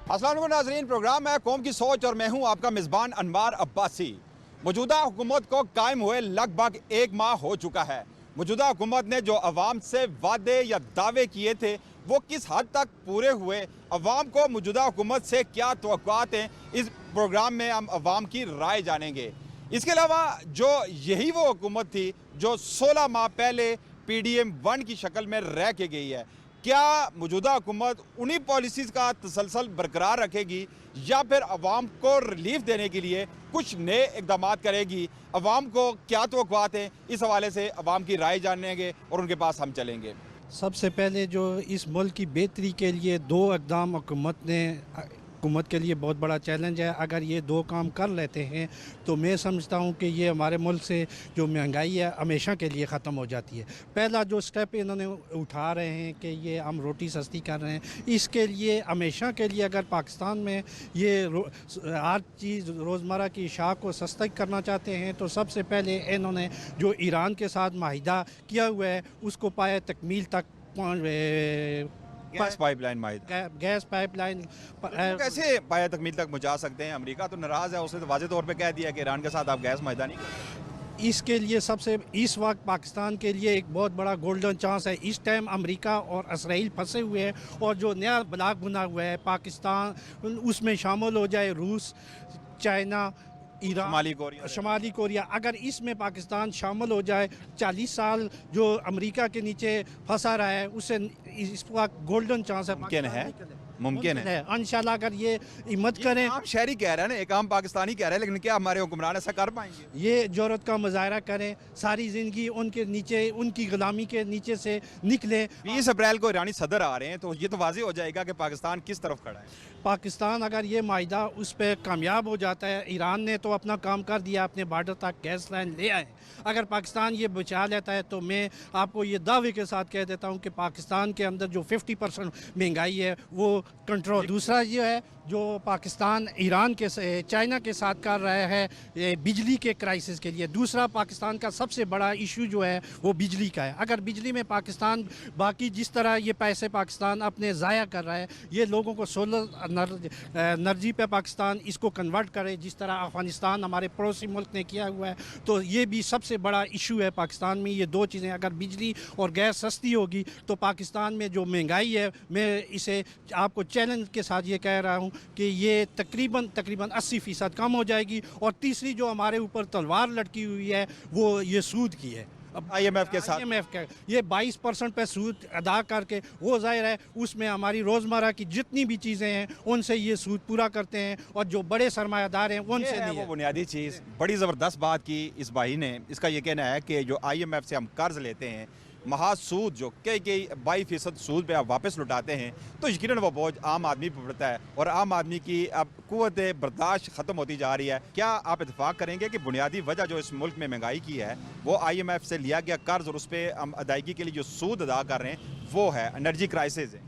अस्सलाम वालेकुम नाज़रीन, प्रोग्राम है कौम की सोच और मैं हूं आपका मेज़बान अनवार अब्बासी। मौजूदा हुकूमत को कायम हुए लगभग एक माह हो चुका है। मौजूदा हुकूमत ने जो अवाम से वादे या दावे किए थे वो किस हद तक पूरे हुए, अवाम को मौजूदा हुकूमत से क्या तवक्कुआत हैं, इस प्रोग्राम में हम अवाम की राय जानेंगे। इसके अलावा जो यही वो हुकूमत थी जो 16 माह पहले PDM 1 की शक्ल में रह के गई है, क्या मौजूदा हुकूमत उन्हीं पॉलिसीज़ का तसलसल बरकरार रखेगी या फिर अवाम को रिलीफ देने के लिए कुछ नए इकदाम करेगी? अवाम को क्या तवक्कुआत हैं, इस हवाले से अवाम की राय जानेंगे और उनके पास हम चलेंगे। सबसे पहले जो इस मुल्क की बेहतरी के लिए दो इक़दाम हुकूमत के लिए बहुत बड़ा चैलेंज है। अगर ये दो काम कर लेते हैं तो मैं समझता हूँ कि ये हमारे मुल्क से जो महंगाई है हमेशा के लिए ख़त्म हो जाती है। पहला जो स्टेप इन्होंने उठा रहे हैं कि ये हम रोटी सस्ती कर रहे हैं, इसके लिए हमेशा के लिए अगर पाकिस्तान में ये हर चीज़ रोज़मर्रा की अशिया को सस्ता करना चाहते हैं तो सबसे पहले इन्होंने जो ईरान के साथ माहिदा किया हुआ है उसको पाए तकमील तक गैस पाइपलाइन गैस पाइपलाइन कैसे पाया तकमील तक पहुंचा सकते हैं? अमेरिका तो नाराज़ है, उसने तो वाज़े तौर पे कह दिया कि ईरान के साथ आप गैस माहिदा नहीं करें। इसके लिए सबसे इस वक्त पाकिस्तान के लिए एक बहुत बड़ा गोल्डन चांस है। इस टाइम अमेरिका और इसराइल फंसे हुए हैं और जो नया ब्लॉक बना हुआ है पाकिस्तान उसमें शामिल हो जाए रूस, चाइना, ईरान, शमाली कोरिया। अगर इसमें पाकिस्तान शामिल हो जाए 40 साल जो अमेरिका के नीचे फंसा रहा है उससे इस वक्त गोल्डन चांस है। मुमकिन है इंशाल्लाह। अगर ये हिम्मत करें। आप शहरी कह रहे हैं ना, एक आम पाकिस्तानी कह रहे हैं, लेकिन क्या हमारे हुक्मरान ऐसा कर पाएंगे? ये जरूरत का मुजाहरा करें, सारी ज़िंदगी उनके नीचे, उनकी गुलामी के नीचे से निकले। 20 अप्रैल को ईरानी सदर आ रहे हैं तो ये तो वाज़ेह हो जाएगा कि पाकिस्तान किस तरफ खड़ा है। पाकिस्तान अगर ये माहिदा उस पर कामयाब हो जाता है, ईरान ने तो अपना काम कर दिया, अपने बॉर्डर तक गैस लाइन ले आए। अगर पाकिस्तान ये बचा लेता है तो मैं आपको ये दावे के साथ कह देता हूँ कि पाकिस्तान के अंदर जो 50% महंगाई है वो कंट्रोल। दूसरा ये है जो पाकिस्तान ईरान के चाइना के साथ कर रहा है बिजली के क्राइसिस के लिए। दूसरा पाकिस्तान का सबसे बड़ा इशू जो है वो बिजली का है। अगर बिजली में पाकिस्तान बाकी जिस तरह ये पैसे पाकिस्तान अपने ज़ाया कर रहा है, ये लोगों को सोलर एनर्जी पे पाकिस्तान इसको कन्वर्ट करे जिस तरह अफ़गानिस्तान हमारे पड़ोसी मुल्क ने किया हुआ है, तो ये भी सबसे बड़ा इशू है पाकिस्तान में। ये दो चीज़ें अगर बिजली और गैस सस्ती होगी तो पाकिस्तान में जो महंगाई है, मैं इसे आपको चैलेंज के साथ ये कह रहा हूँ कि ये तकरीबन 80% कम हो जाएगी। और तीसरी जो हमारे ऊपर तलवार लटकी हुई है वो ये सूद की है। अब IMF के साथ IMF का ये 22% पे सूद अदा करके वो जाहिर है उसमें हमारी रोज़मर्रा की जितनी भी चीज़ें हैं उनसे ये सूद पूरा करते हैं और जो बड़े सरमायादार हैं उनसे नहीं है। वो बुनियादी चीज़ बड़ी ज़बरदस्त बात की इस भाई ने। इसका ये कहना है कि जो IMF से हम कर्ज लेते हैं, महासूद जो कई 22% सूद पे आप वापस लुटाते हैं, तो यकीनन वो बोझ आम आदमी पर पड़ता है और आम आदमी की अब कुव्वत बर्दाश्त ख़त्म होती जा रही है। क्या आप इत्तेफाक करेंगे कि बुनियादी वजह जो इस मुल्क में महंगाई की है वो IMF से लिया गया कर्ज और उस पर हम अदायगी के लिए जो सूद अदा कर रहे हैं वो है एनर्जी क्राइसिस है?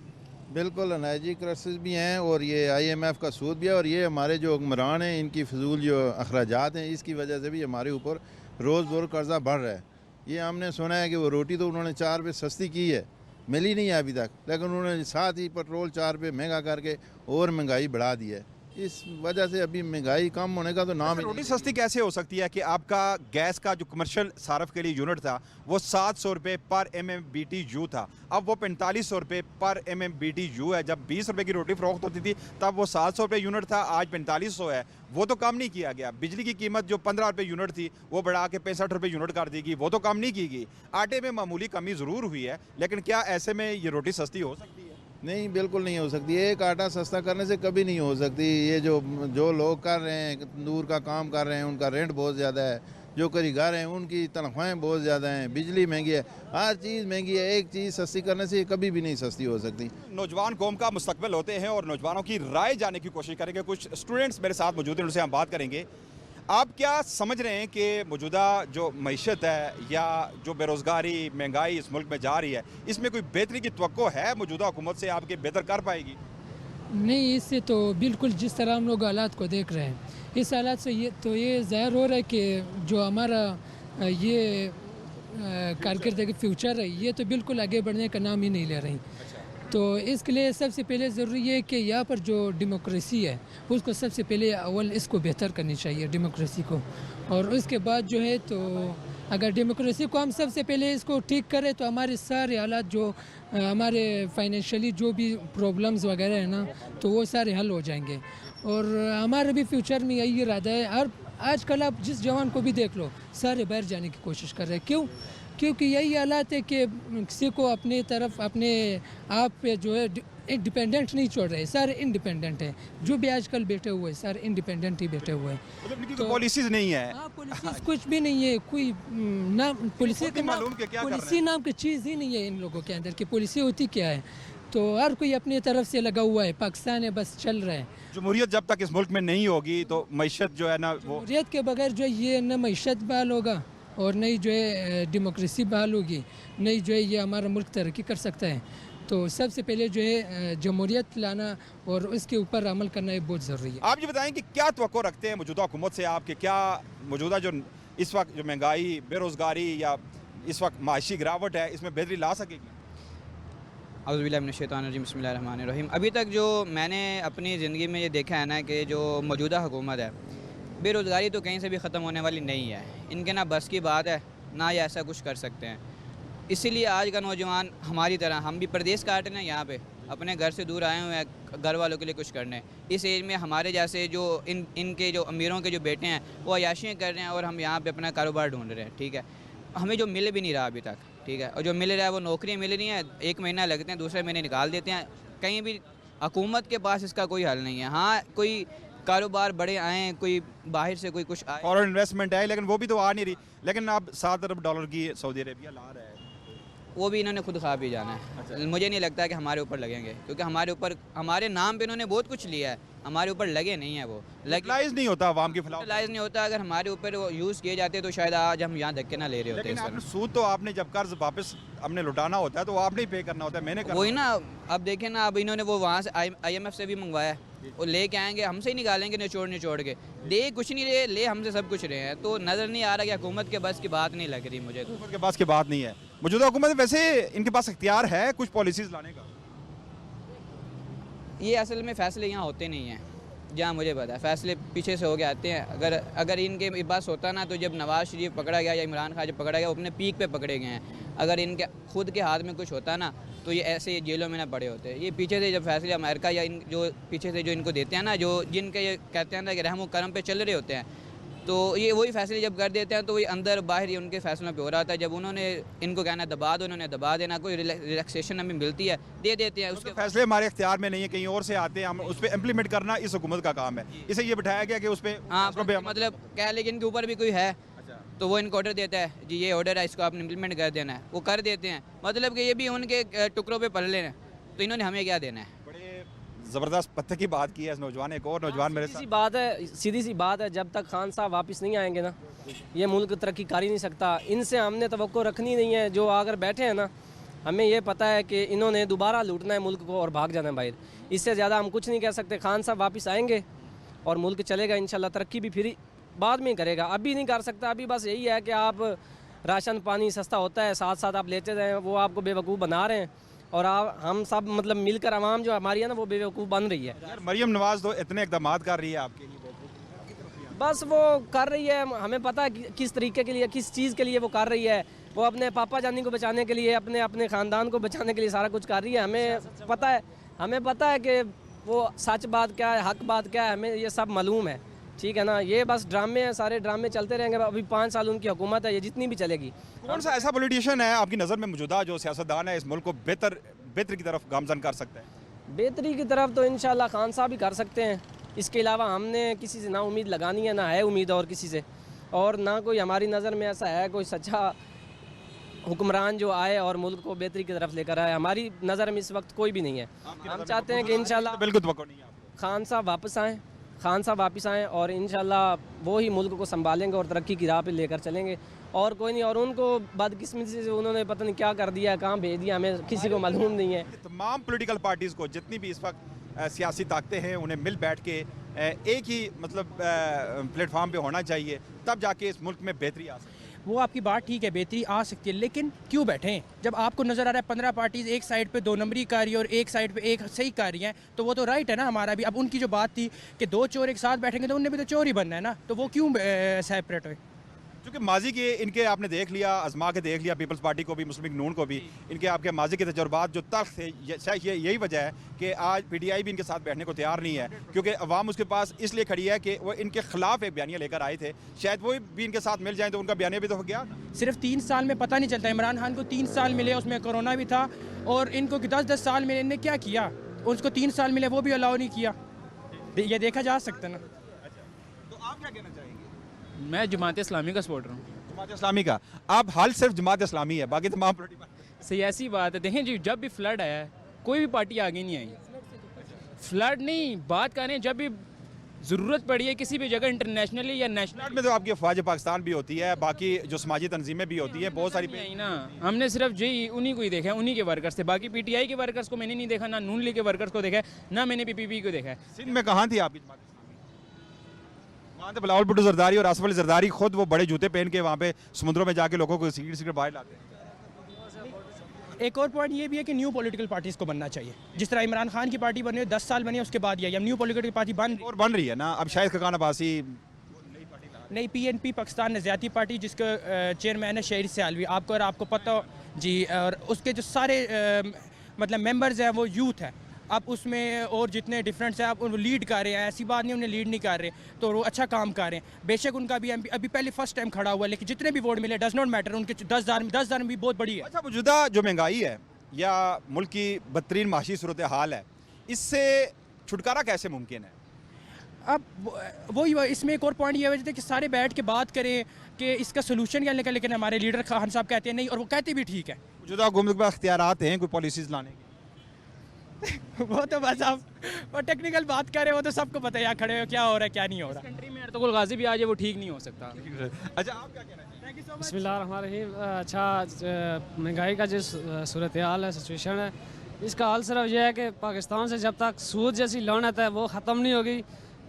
बिल्कुल, एनर्जी क्राइसिस भी हैं और ये IMF का सूद भी है और ये हमारे जो हुक्मरान हैं इनकी फजूल जो अखराजात हैं इसकी वजह से भी हमारे ऊपर रोज़ रोज़ कर्जा बढ़ रहा है। ये हमने सुना है कि वो रोटी तो उन्होंने 4 रुपये सस्ती की है, मिली नहीं है अभी तक, लेकिन उन्होंने साथ ही पेट्रोल 4 रुपये महंगा करके और महंगाई बढ़ा दी है। इस वजह से अभी महंगाई कम होने का तो नाम ही रोटी सस्ती कैसे हो सकती है कि आपका गैस का जो कमर्शियल सारफ के लिए यूनिट था वो 700 रुपये पर MMBTU था, अब वो 4500 रुपये पर MMBTU है। जब 20 रुपये की रोटी फरोख्त होती थी तब वो 700 रुपये यूनिट था, आज 4500 है, वो तो कम नहीं किया गया। बिजली की कीमत जो 15 रुपये यूनिट थी वो बढ़ा के 65 रुपये यूनिट कर दी गई, वो तो कम नहीं की गई। आटे में मामूली कमी ज़रूर हुई है, लेकिन क्या ऐसे में ये रोटी सस्ती हो सकती है? नहीं, बिल्कुल नहीं हो सकती। एक आटा सस्ता करने से कभी नहीं हो सकती। ये जो लोग कर रहे हैं, तंदूर का काम कर रहे हैं, उनका रेंट बहुत ज़्यादा है। जो कारीगर हैं उनकी तनख्वाहें बहुत ज़्यादा हैं, बिजली महंगी है, हर चीज़ महंगी है। एक चीज़ सस्ती करने से कभी भी नहीं सस्ती हो सकती। नौजवान कौम का मुस्तकबिल होते हैं और नौजवानों की राय जानने की कोशिश करेंगे। कुछ स्टूडेंट्स मेरे साथ मौजूद हैं, उनसे हम बात करेंगे। आप क्या समझ रहे हैं कि मौजूदा जो मईशत है या जो बेरोज़गारी महंगाई इस मुल्क में जा रही है, इसमें कोई बेहतरी की तवक्को है मौजूदा हुकूमत से? आपके बेहतर कर पाएगी? नहीं, इससे तो बिल्कुल जिस तरह हम लोग हालात को देख रहे हैं, इस हालात से ये ज़ाहिर हो रहा है कि जो हमारा ये कारकर्दगी फ्यूचर है ये तो बिल्कुल आगे बढ़ने का नाम ही नहीं ले रही। तो इसके लिए सबसे पहले ज़रूरी है कि यहाँ पर जो डेमोक्रेसी है उसको सबसे पहले अव्वल इसको बेहतर करनी चाहिए डेमोक्रेसी को, और उसके बाद जो है तो अगर डेमोक्रेसी को हम सबसे पहले इसको ठीक करें तो हमारे सारे हालात जो हमारे फाइनेंशियली जो भी प्रॉब्लम्स वगैरह है ना तो वो सारे हल हो जाएंगे। और हमारा भी फ्यूचर में यही इरादा है। और आजकल आप जिस जवान को भी देख लो सारे बाहर जाने की कोशिश कर रहे हैं। क्यों? क्योंकि यही हालात है कि किसी को अपने तरफ अपने आप पे जो है डिपेंडेंट नहीं छोड़ रहे, सारे इंडिपेंडेंट हैं। जो भी आजकल बैठे हुए हैं सारे इंडिपेंडेंट ही बैठे हुए हैं। मतलब इनकी पॉलिसीज नहीं है। हाँ, पॉलिसीज कुछ भी नहीं है, कोई नाम पॉलिसी का मालूम कि क्या कर रहे हैं। पॉलिसी नाम की चीज़ ही नहीं है इन लोगों के अंदर कि पॉलिसी होती क्या है। तो हर कोई अपनी तरफ से लगा हुआ है, पाकिस्तान है बस चल रहा है। जमहूरियत जब तक इस मुल्क में नहीं होगी तो मईशत जो है ना वो जमहूरियत के बगैर जो ये न मईशत बहाल होगा और नहीं जो है डेमोक्रेसी बहाल होगी, नहीं जो है ये हमारा मुल्क तरक्की कर सकता है। तो सबसे पहले जो है जमहूरियत लाना और उसके ऊपर अमल करना ये बहुत ज़रूरी है। आप ये बताएं कि क्या तवक्को रखते हैं मौजूदा हुकूमत से आपके, क्या मौजूदा जो इस वक्त जो महंगाई, बेरोज़गारी या इस वक्त माशी गिरावट है इसमें बेहतरी ला सकेगी? औज़ुबिल्लाहिमिनश्शैतानिर्रजीम बिस्मिल्लाहिर्रहमानिर्रहीम। अभी तक जो मैंने अपनी ज़िंदगी में ये देखा है ना कि जो मौजूदा हुकूमत है, बेरोज़गारी तो कहीं से भी ख़त्म होने वाली नहीं है। इनके ना बस की बात है ना ये ऐसा कुछ कर सकते हैं। इसीलिए आज का नौजवान हमारी तरह हम भी प्रदेश काट रहे हैं, यहाँ पे अपने घर से दूर आए हुए हैं घर वालों के लिए कुछ करने। इस एज में हमारे जैसे जो इनके जो अमीरों के जो बेटे हैं वो अयाशियाँ कर रहे हैं और हम यहाँ पे अपना कारोबार ढूंढ रहे हैं। ठीक है, हमें जो मिल भी नहीं रहा अभी तक, ठीक है, और जो मिल रहा है वो नौकरियाँ मिल रही हैं, 1 महीना लगते हैं, दूसरे महीने निकाल देते हैं। कहीं भी हुकूमत के पास इसका कोई हल नहीं है। हाँ, कोई कारोबार बड़े आएँ, कोई बाहर से कोई कुछ आए, फॉरेन इन्वेस्टमेंट है लेकिन वो भी तो आ नहीं रही। लेकिन अब 7 अरब डॉलर की सऊदी अरेबिया ला रहा है, वो भी इन्होंने खुद खा भी जाना है। मुझे नहीं लगता कि हमारे ऊपर लगेंगे, क्योंकि हमारे ऊपर हमारे नाम पे इन्होंने बहुत कुछ लिया है, हमारे ऊपर लगे नहीं है। वो यूटिलाइज नहीं होता आवाम के खिलाफ, यूटिलाइज नहीं होता। अगर हमारे ऊपर वो यूज़ किए जाते तो शायद आज हम यहाँ धक्के ना ले रहे होते। लेकिन आपने सूद तो आपने जब कर्ज वापस हमने लुटाना होता है तो वो आपने ही पे करना होता है, मैंने करना वही ना। अब देखें ना, अब इन्होंने वो वहाँ से IMF से भी मंगवाया है, वो लेके आएंगे, हमसे ही निकालेंगे निचोड़ के। दे कुछ नहीं रहे, ले हमसे सब कुछ रहे हैं। तो नज़र नहीं आ रहा कि हुकूमत के बस की बात नहीं लग रही मुझे। तो हुकूमत के पास की बात नहीं है। मौजूदा हुकूमत वैसे इनके पास इख्तियार है कुछ पॉलिसीज लाने का? ये असल में फ़ैसले यहाँ होते नहीं हैं, जहाँ मुझे पता है। फ़ैसले पीछे से हो के आते हैं। अगर इनके पास होता ना, तो जब नवाज़ शरीफ पकड़ा गया या इमरान खान जब पकड़ा गया वो अपने पीक पे पकड़े गए हैं। अगर इनके खुद के हाथ में कुछ होता ना तो ये ऐसे जेलों में ना पड़े होते। ये पीछे से जब फैसले अमेरिका या इन जो पीछे से जो इनको देते हैं ना, जो जिनके ये कहते हैं ना कि रहम करम पे चल रहे होते हैं, तो ये वही फैसले जब कर देते हैं तो वही अंदर बाहर ही उनके फैसलों पे हो रहा था। जब उन्होंने इनको कहना दबा दो, उन्होंने दबा देना। कोई रिलैक्सेशन हमें मिलती है दे देते हैं, उसके फैसले हमारे इख्तियार में नहीं है, कहीं और से आते हैं, हम उस पर इम्प्लीमेंट करना इस हुकूमत का काम है। इसे ये बिठाया गया कि उस पर हाँ, मतलब कह लेकिन इनके ऊपर भी कोई है तो वो इनको ऑर्डर देता है, जी ये ऑर्डर है, इसको आपने इम्प्लीमेंट कर देना है, वो कर देते हैं। मतलब कि ये भी उनके टुकड़ों पे पल लेना, तो इन्होंने हमें क्या देना है। बड़े ज़बरदस्त पत्ते की बात की है इस नौजवान। एक और नौजवान मेरे साथ। सीधी सी बात है, जब तक खान साहब वापस नहीं आएंगे ना ये मुल्क तरक्की कर ही नहीं सकता। इनसे हमने तवक्को रखनी नहीं है। जो आकर बैठे हैं ना, हमें ये पता है कि इन्होंने दोबारा लूटना है मुल्क को और भाग जाना है बाहर। इससे ज़्यादा हम कुछ नहीं कह सकते। खान साहब वापस आएंगे और मुल्क चलेगा इंशाल्लाह। तरक्की भी फिर बाद में करेगा, अभी नहीं कर सकता। अभी बस यही है कि आप राशन पानी सस्ता होता है, साथ साथ आप लेते रहें, वो आपको बेवकूफ़ बना रहे हैं। और हम सब मतलब मिलकर आवाम जो हमारी है ना वो बेवकूफ़ बन रही है। यार मरियम नवाज तो इतने इकदाम कर रही है आपके लिए, बस वो कर रही है, हमें पता है किस तरीके के लिए, किस चीज़ के लिए वो कर रही है। वो अपने पापा जानी को बचाने के लिए, अपने ख़ानदान को बचाने के लिए सारा कुछ कर रही है। हमें पता है कि वो सच बात क्या है, हक बात क्या है, हमें ये सब मालूम है। ठीक है ना, ये बस ड्रामे हैं, सारे ड्रामे चलते रहेंगे। अभी 5 साल उनकी हुकूमत है, ये जितनी भी चलेगी। कौन सा ऐसा पॉलिटिशियन है आपकी नज़र में मौजूदा जो सियासतदान है इस मुल्क को बेहतर की तरफ गामजन कर सकता है? बेहतरी की तरफ तो इंशाल्लाह खान साहब ही कर सकते हैं। इसके अलावा हमने किसी से ना उम्मीद लगानी है, ना है उम्मीद और किसी से, और ना कोई हमारी नज़र में ऐसा है कोई सच्चा हुक्मरान जो आए और मुल्क को बेहतरी की तरफ लेकर आए। हमारी नज़र में इस वक्त कोई भी नहीं है। हम चाहते हैं कि इंशाल्लाह बिल्कुल तवक्को नहीं है आपको। खान साहब वापस आएँ और इंशाल्लाह वो ही मुल्क को संभालेंगे और तरक्की की राह पे लेकर चलेंगे, और कोई नहीं। और उनको बदकिस्मती से उन्होंने पता नहीं क्या कर दिया, कहाँ भेज दिया, हमें किसी को मालूम नहीं है। तमाम पॉलिटिकल पार्टीज़ को जितनी भी इस वक्त सियासी ताकतें हैं उन्हें मिल बैठ के एक ही मतलब प्लेटफार्म पे होना चाहिए, तब जाके इस मुल्क में बेहतरी आ सकती है। वो आपकी बात ठीक है, बेहतरी आ सकती है, लेकिन क्यों बैठे हैं? जब आपको नज़र आ रहा है 15 पार्टीज़ एक साइड पे 2 नंबरी कर रही है और एक साइड पे एक सही कर रही हैं, तो वो तो राइट है ना हमारा भी। अब उनकी जो बात थी कि 2 चोर एक साथ बैठेंगे तो उनने भी तो चोर ही बनना है ना, तो वो क्यों सेपरेट हुए? क्योंकि माजी के इनके आपने देख लिया, आजमा के देख लिया, पीपल्स पार्टी को भी, मुस्लिम लीग नून को भी, इनके आपके माजी के तजुर्बात जो तल्ख थे, शायद यही वजह है कि आज पीटीआई भी इनके साथ बैठने को तैयार नहीं है, क्योंकि अवाम उसके पास इसलिए खड़ी है कि वो इनके खिलाफ एक बयानिया लेकर आए थे। शायद वो भी इनके साथ मिल जाए तो उनका बयानिया भी तो हो गया। सिर्फ 3 साल में पता नहीं चलता। इमरान खान को 3 साल मिले, उसमें कोरोना भी था, और इनको 10-10 साल मिले, इनने क्या किया? उसको 3 साल मिले, वो भी अलाउ नहीं किया। ये देखा जा सकता है ना। तो आप क्या कहना चाहेंगे? मैं जमात इस्लामी का सपोर्टर हूँ। जमात इस्लामी का? आप हाल सिर्फ जमात इस्लामी है, बाकी तमाम सियासी बात है। देखें जी, जब भी फ्लड आया है कोई भी पार्टी आगे नहीं आई। फ्लड नहीं, बात कर रहे हैं जब भी ज़रूरत पड़ी है किसी भी जगह इंटरनेशनली या नेशनल में तो आपकी अफवाज पाकिस्तान भी होती है, बाकी जो समाजी तंजीमें भी होती है, बहुत सारी आई ना। हमने सिर्फ जी उन्हीं को ही देखा है, उन्हीं के वर्कर्स थे। बाकी पीटीआई के वर्कर्स को मैंने नहीं देखा, ना नून लीग के वर्कर्स को देखा है, ना मैंने पीपीपी को देखा है। सिंध में कहाँ थी आपकी जमात इस्लामी? वहाँ तो बिलावल भुट्टो जरदारी और आसफ अली जरदारी खुद वो बड़े जूते पहन के वहाँ पे समुद्रों में जाके लोगों को सिगरेट बाहर लाते हैं। एक और पॉइंट ये भी है कि न्यू पॉलिटिकल पार्टीज़ को बनना चाहिए। जिस तरह इमरान खान की पार्टी बनी है 10 साल बनी है, उसके बाद ये न्यू पॉलिटिकल पार्टी बन रही है ना। अब शायद खकान अब्बासी नई PNP पाकिस्तान नज़ाती पार्टी, जिसका चेयरमैन है शहरी सियालवी, आपको पता हो जी, और उसके जो सारे मतलब मेंबर्स हैं वो यूथ है। अब उसमें और जितने डिफरेंट्स हैं अब वो लीड कर रहे हैं, ऐसी बात नहीं उन्हें लीड नहीं कर रहे, तो वो अच्छा काम कर रहे हैं। बेशक उनका भी MP अभी पहले फर्स्ट टाइम खड़ा हुआ है, लेकिन जितने भी वोट मिले डज नॉट मैटर, उनके 10,000 में भी बहुत बड़ी है। अच्छा, मौजूदा जो महंगाई है या मुल्क की बदतरीन माशी सूरत हाल है, इससे छुटकारा कैसे मुमकिन है? अब वही इसमें एक और पॉइंट ये वजह है कि सारे बैठ के बात करें कि इसका सोल्यूशन क्या निकले, लेकिन हमारे लीडर खान साहब कहते हैं नहीं, और वो कहते भी ठीक है। मौजूदा हुकूमत के पास इख्तियारात हैं कोई पॉलिसीज लाने की? वो तो बस आप वो टेक्निकल बात कर रहे हो, तो सबको पता है यहाँ खड़े हो क्या हो रहा है क्या नहीं हो रहा। कंट्री में अर्तुगरुल गाजी भी आ जाए वो ठीक नहीं हो सकता। अच्छा, आप क्या कहना चाहेंगे? बिस्मिल्लाहिर्रहमानिर्रहीम। अच्छा, महंगाई का जो सूरत हाल है, सिचुएशन है, इसका हाल सिर्फ यह है कि पाकिस्तान से जब तक सूद जैसी लानत है वो ख़त्म नहीं होगी,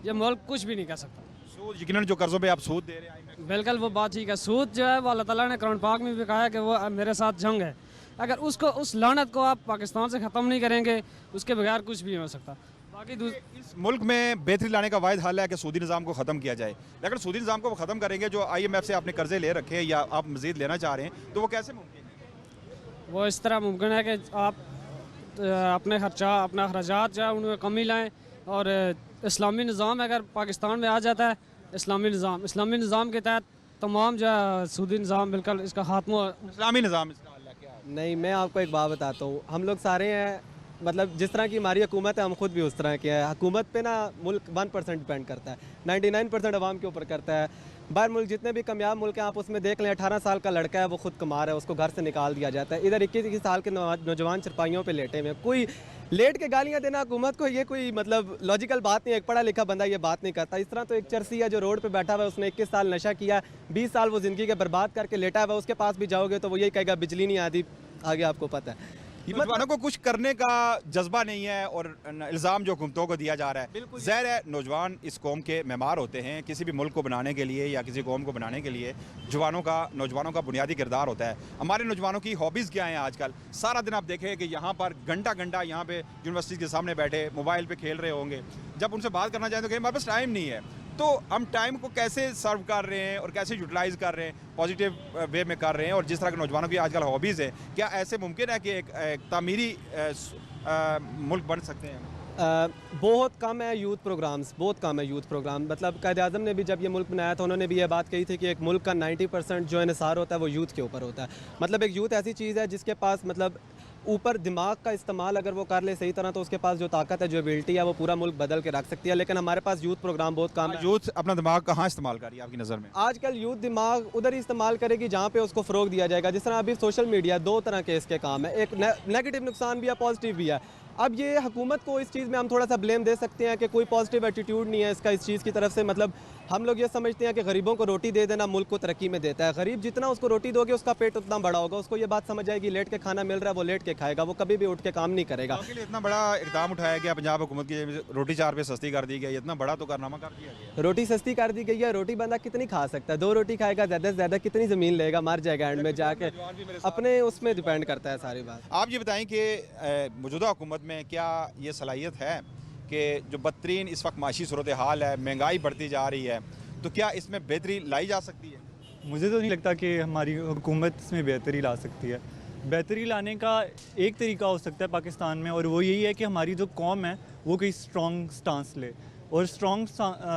ये मुल्क कुछ भी नहीं कर सकता। सूद यकीनन जो कर्जों पे आप सूद दे रहे हैं, बिल्कुल वो बात ठीक है। सूद जो है वो अल्लाह ताला ने कुरान पाक में भी कहा है कि वो मेरे साथ जंग है। अगर उसको उस लानत को आप पाकिस्तान से ख़त्म नहीं करेंगे, उसके बगैर कुछ भी नहीं हो सकता। बाकी इस मुल्क में बेहतरी लाने का वाहिद हल है कि सूदी निज़ाम को ख़त्म किया जाए, लेकिन सूदी निज़ाम को ख़त्म करेंगे, जो IMF से आपने कर्जे ले रखे हैं या आप मज़ीद लेना चाह रहे हैं, तो वो कैसे मुमकिन है? वो इस तरह मुमकिन है कि आप अपने अपना अखराजात जो है उनमें कमी लाएँ, और इस्लामी निज़ाम अगर पाकिस्तान में आ जाता है, इस्लामी निज़ाम के तहत तमाम जो है सूदी निज़ाम बिल्कुल इसका खात्मा। इस्लामी निज़ाम इसका हल है क्या? नहीं, मैं आपको एक बात बताता हूँ। हम लोग सारे हैं, मतलब जिस तरह की हमारी हुकूमत है हम खुद भी उस तरह के हैं। हुकूमत पे ना मुल्क 1% डिपेंड करता है, 99% आवाम के ऊपर करता है। बाहर मुल्क जितने भी कामयाब मुल्क हैं आप उसमें देख लें, 18 साल का लड़का है वो खुद कमा रहा है, उसको घर से निकाल दिया जाता है। इधर 21 साल के नौजवान चरपाइयों पे लेटे हुए, कोई लेट के गालियाँ देना हुकूमत को, ये कोई मतलब लॉजिकल बात नहीं है। एक पढ़ा लिखा बंदा ये बात नहीं करता। इस तरह तो एक चरसी है जो रोड पे बैठा हुआ है, उसने 21 साल नशा किया, 20 साल वो ज़िंदगी के बर्बाद करके लेटा हुआ है, उसके पास भी जाओगे तो वो यही कहेगा बिजली नहीं आती, आगे आपको पता है। नौजवानों को कुछ करने का जज्बा नहीं है और इल्ज़ाम जो हुकूमतों को दिया जा रहा है। ज़ाहिर है नौजवान इस कौम के मेमार होते हैं, किसी भी मुल्क को बनाने के लिए या किसी कौम को बनाने के लिए नौजवानों का बुनियादी किरदार होता है। हमारे नौजवानों की हॉबीज़ क्या हैं आजकल? सारा दिन आप देखें कि यहाँ पर घंटा यहाँ पे यूनिवर्सिटी के सामने बैठे मोबाइल पे खेल रहे होंगे। जब उनसे बात करना चाहें तो हमारे पास टाइम नहीं है। तो हम टाइम को कैसे सर्व कर रहे हैं और कैसे यूटिलाइज़ कर रहे हैं, पॉजिटिव वे में कर रहे हैं? और जिस तरह के नौजवानों की आजकल हॉबीज़ है, क्या ऐसे मुमकिन है कि एक तामीरी मुल्क बन सकते हैं? बहुत कम है यूथ प्रोग्राम्स, बहुत कम है यूथ प्रोग्राम। मतलब कायद-ए-आज़म ने भी जब ये मुल्क बनाया था उन्होंने भी ये बात कही थी कि एक मुल्क का 90% जो इन्हिसार होता है वो यूथ के ऊपर होता है। मतलब एक यूथ ऐसी चीज़ है जिसके पास मतलब ऊपर दिमाग का इस्तेमाल अगर वो कर ले सही तरह तो उसके पास जो ताकत है, जो एबिलिटी है, वो पूरा मुल्क बदल के रख सकती है। लेकिन हमारे पास यूथ प्रोग्राम बहुत कम है। यूथ अपना दिमाग कहाँ इस्तेमाल कर रही है आपकी नज़र में? आजकल यूथ दिमाग उधर ही इस्तेमाल करेगी जहाँ पे उसको फ़रोग दिया जाएगा। जिस तरह अभी सोशल मीडिया, दो तरह के इसके काम है, एक नेगेटिव नुकसान भी है, पॉजिटिव भी है। अब ये हुकूमत को इस चीज़ में हम थोड़ा सा ब्लेम दे सकते हैं कि कोई पॉजिटिव एटीट्यूड नहीं है इसका इस चीज़ की तरफ से। मतलब हम लोग ये समझते हैं कि गरीबों को रोटी दे देना मुल्क को तरक्की में देता है। गरीब जितना उसको रोटी दोगे उसका पेट उतना बड़ा होगा, उसको ये बात समझ आएगी लेट के खाना मिल रहा है वो लेट के खाएगा, वो कभी भी उठ के काम नहीं करेगा। के लिए इतना बड़ा इकदाम उठाया गया पंजाब हुकूमत की, रोटी 4 रुपये सस्ती कर दी गई, इतना बड़ा तो कारनामा कर दिया गया। रोटी सस्ती कर दी गई है, रोटी बंदा कितनी खा सकता है? 2 रोटी खाएगा, ज़्यादा से ज़्यादा कितनी ज़मीन लेगा, मर जाएगा एंड में जाके, अपने उसमें डिपेंड करता है सारी बात। आप ये बताएं कि मौजूदा हुकूमत में क्या ये सलाहियत है कि जो बदतरीन इस वक्त माशी सूरत हाल है, महंगाई बढ़ती जा रही है, तो क्या इसमें बेहतरी लाई जा सकती है? मुझे तो नहीं लगता कि हमारी हुकूमत इसमें बेहतरी ला सकती है। बेहतरी लाने का एक तरीका हो सकता है पाकिस्तान में, और वो यही है कि हमारी जो कौम है वो कोई स्ट्रॉन्ग स्टांस ले, और स्ट्रॉन्ग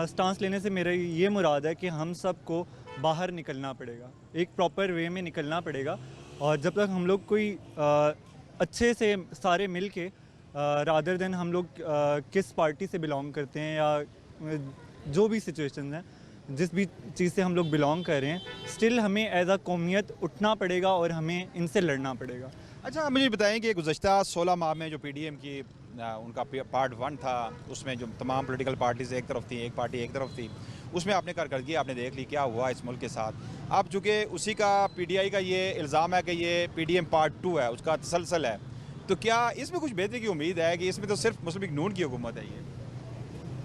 स्टांस लेने से मेरा ये मुराद है कि हम सबको बाहर निकलना पड़ेगा, एक प्रॉपर वे में निकलना पड़ेगा। और जब तक हम लोग कोई अच्छे से सारे मिल के रादर देन हम लोग किस पार्टी से बिलोंग करते हैं या जो भी सिचुएशन है, जिस भी चीज़ से हम लोग बिलोंग कर रहे हैं, स्टिल हमें एज अ कौमियत उठना पड़ेगा और हमें इनसे लड़ना पड़ेगा। अच्छा, मुझे बताएं कि गुज़श्ता 16 माह में जो PDM की उनका पार्ट 1 था, उसमें जो तमाम पॉलिटिकल पार्टीज़ एक तरफ थी, एक पार्टी एक तरफ थी, उसमें आपने कारकर्दगी आपने देख ली क्या हुआ इस मुल्क के साथ। आप चूँकि उसी का PTI का ये इल्ज़ाम है कि ये PDM पार्ट 2 है, उसका तसलसल है, तो क्या इसमें कुछ बेहतरी की उम्मीद है कि इसमें तो सिर्फ मुस्लिम लीग नून की हुकूमत है?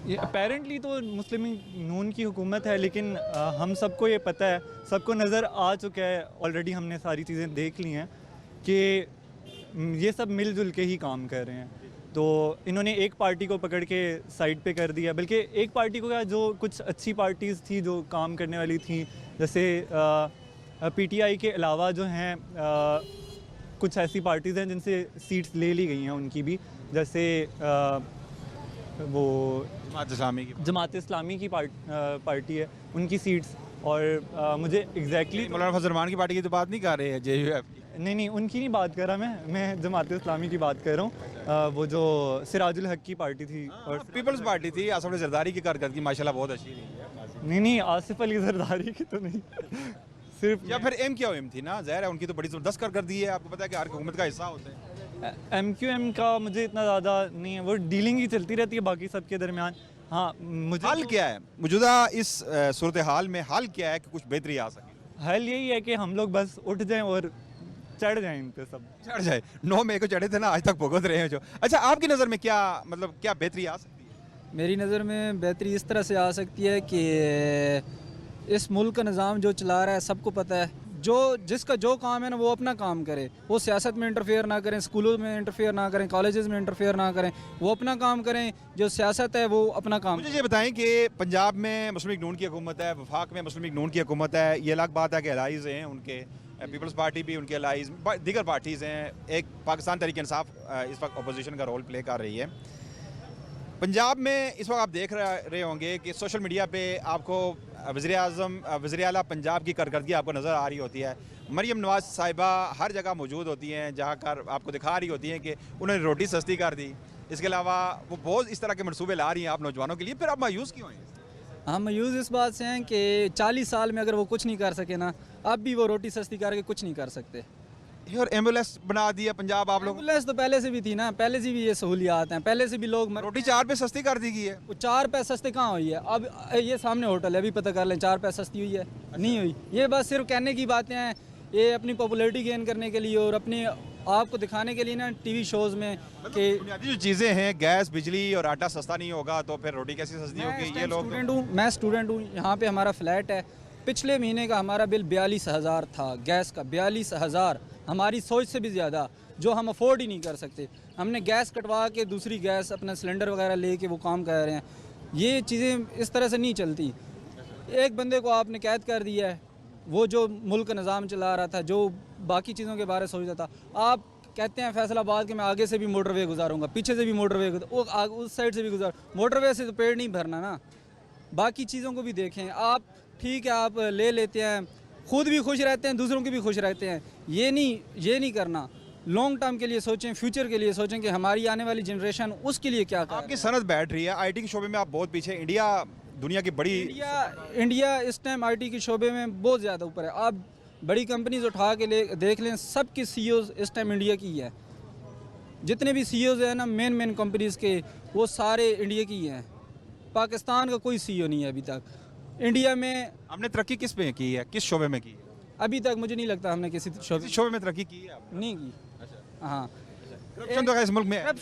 ये अपेरेंटली तो मुस्लिम नून की हुकूमत है, लेकिन हम सबको ये पता है, सबको नज़र आ चुका है ऑलरेडी, हमने सारी चीज़ें देख ली हैं कि ये सब मिलजुल के ही काम कर रहे हैं। तो इन्होंने एक पार्टी को पकड़ के साइड पे कर दिया, बल्कि एक पार्टी को क्या, जो कुछ अच्छी पार्टीज़ थी जो काम करने वाली थी, जैसे PTI के अलावा जो हैं कुछ ऐसी पार्टीज़ हैं जिनसे सीट्स ले ली गई हैं उनकी भी, जैसे वो जमात इस्लामी की पार्टी है, उनकी सीट्स। और मुझे एग्जैक्टली मौलाना फजल रहमान की पार्टी की तो बात नहीं कर रहे हैं, JUF की। नहीं, उनकी नहीं बात कर रहा मैं जमात इस्लामी की बात कर रहा हूँ। वो जो सिराजुल हक की पार्टी थी और पीपल्स पार्टी थी, आसिफ अली जरदारी की कारकर्दगी माशाल्लाह बहुत अच्छी रही है। नहीं, आसिफ अली जरदारी की तो नहीं, सिर्फ या फिर MQM थी ना, ज़ाहिर है उनकी तो बड़ी ज़बरदस्त कारकर्दगी है, आपको पता है कि हर हुकूमत का हिस्सा होता है। MQM का मुझे इतना ज़्यादा नहीं है, वो डीलिंग ही चलती रहती है बाकी सबके दरमियान। हाँ, मुझे हल क्या है मौजूदा इस सूरत हाल में? हल क्या है कि कुछ बेहतरी आ सके? हल यही है कि हम लोग बस उठ जाएं और चढ़ जाएं इन पे, सब चढ़ जाए। 9 मई को चढ़े थे ना, आज तक भुगत रहे हैं जो। अच्छा, आपकी नज़र में क्या मतलब क्या बेहतरी आ सकती है? मेरी नज़र में बेहतरी इस तरह से आ सकती है कि इस मुल्क का निज़ाम जो चला रहा है सबको पता है, जो जिसका जो काम है ना वो अपना काम करे, वो सियासत में इंटरफेयर ना करें, स्कूलों में इंटरफेयर ना करें, कॉलेजेस में इंटरफेयर ना करें, वो अपना काम करें, जो सियासत है वो अपना काम। मुझे ये बताएं कि पंजाब में मुस्लिम लीग नून की हुकूमत है, वफाक में मुस्लिम लीग नून की हुकूमत है, ये अलग बात है कि अलाइज़ हैं उनके, पीपल्स पार्टी भी उनके अलाइज़, दीगर पार्टीज़ हैं, एक पाकिस्तान तहरीक इंसाफ इस वक्त अपोजिशन का रोल प्ले कर रही है। पंजाब में इस वक्त आप देख रहे होंगे कि सोशल मीडिया पे आपको वज़ीर आला पंजाब की कारकर्दगी आपको नज़र आ रही होती है। मरियम नवाज़ साहिबा हर जगह मौजूद होती हैं, जहाँ कर आपको दिखा रही होती हैं कि उन्होंने रोटी सस्ती कर दी। इसके अलावा वो बहुत इस तरह के मनसूबे ला रही हैं आप नौजवानों के लिए, फिर आप मायूस क्यों हैं? हम मायूस इस बात से हैं कि 40 साल में अगर वो कुछ नहीं कर सके ना, अब भी वो रोटी सस्ती करके कुछ नहीं कर सकते। और एम्बुलेंस बना दिया पंजाब आप लोग। एम्बुलेंस तो पहले से भी थी ना, पहले से भी ये सहूलियात हैं, पहले से भी लोग रोटी 4 रुपये सस्ती कर दी गई है। वो 4 रुपये सस्ती कहाँ हुई है? अब ये सामने होटल है, अभी पता कर लें 4 रुपये सस्ती हुई है? नहीं हुई। ये बस सिर्फ कहने की बातें हैं, ये अपनी पॉपुलैरिटी गेन करने के लिए और अपने आपको दिखाने के लिए ना टीवी शोज़ में कि बुनियादी जो चीज़ें हैं, गैस, बिजली और आटा सस्ता नहीं होगा तो फिर रोटी कैसी सस्ती होगी? ये लोग मैं स्टूडेंट हूँ, यहाँ पे हमारा फ्लैट है, पिछले महीने का हमारा बिल 42,000 था गैस का, 42,000, हमारी सोच से भी ज़्यादा, जो हम अफोर्ड ही नहीं कर सकते। हमने गैस कटवा के दूसरी गैस अपना सिलेंडर वगैरह ले के वो काम कर रहे हैं। ये चीज़ें इस तरह से नहीं चलती। एक बंदे को आपने कैद कर दिया है, वो जो मुल्क का निज़ाम चला रहा था, जो बाकी चीज़ों के बारे में सोचता था। आप कहते हैं फैसलाबाद के मैं आगे से भी मोटरवे गुजारूंगा, पीछे से भी मोटरवे, उस साइड से भी गुजार, मोटरवे से तो पेड़ नहीं भरना ना, बाकी चीज़ों को भी देखें आप। ठीक है, आप ले लेते हैं, खुद भी खुश रहते हैं, दूसरों के भी खुश रहते हैं, ये नहीं करना। लॉन्ग टर्म के लिए सोचें, फ्यूचर के लिए सोचें कि हमारी आने वाली जनरेशन उसके लिए क्या आपकी सनद बैठ रही है। IT के शोबे में आप बहुत पीछे, इंडिया दुनिया की बड़ी इंडिया इस टाइम IT के शोबे में बहुत ज़्यादा ऊपर है। आप बड़ी कंपनीज उठा के देख लें, सबकी CEO इस टाइम इंडिया की है। जितने भी CEOs हैं ना मेन कंपनीज़ के, वो सारे इंडिया की हैं। पाकिस्तान का कोई CEO नहीं है अभी तक। इंडिया में हमने तरक्की किस पे की है, किस शोबे में की है? अभी तक मुझे नहीं लगता हमने किसी शोबे में तरक्की की है आपने? नहीं की। हाँ, करप्शन तो इस मुल्क में है।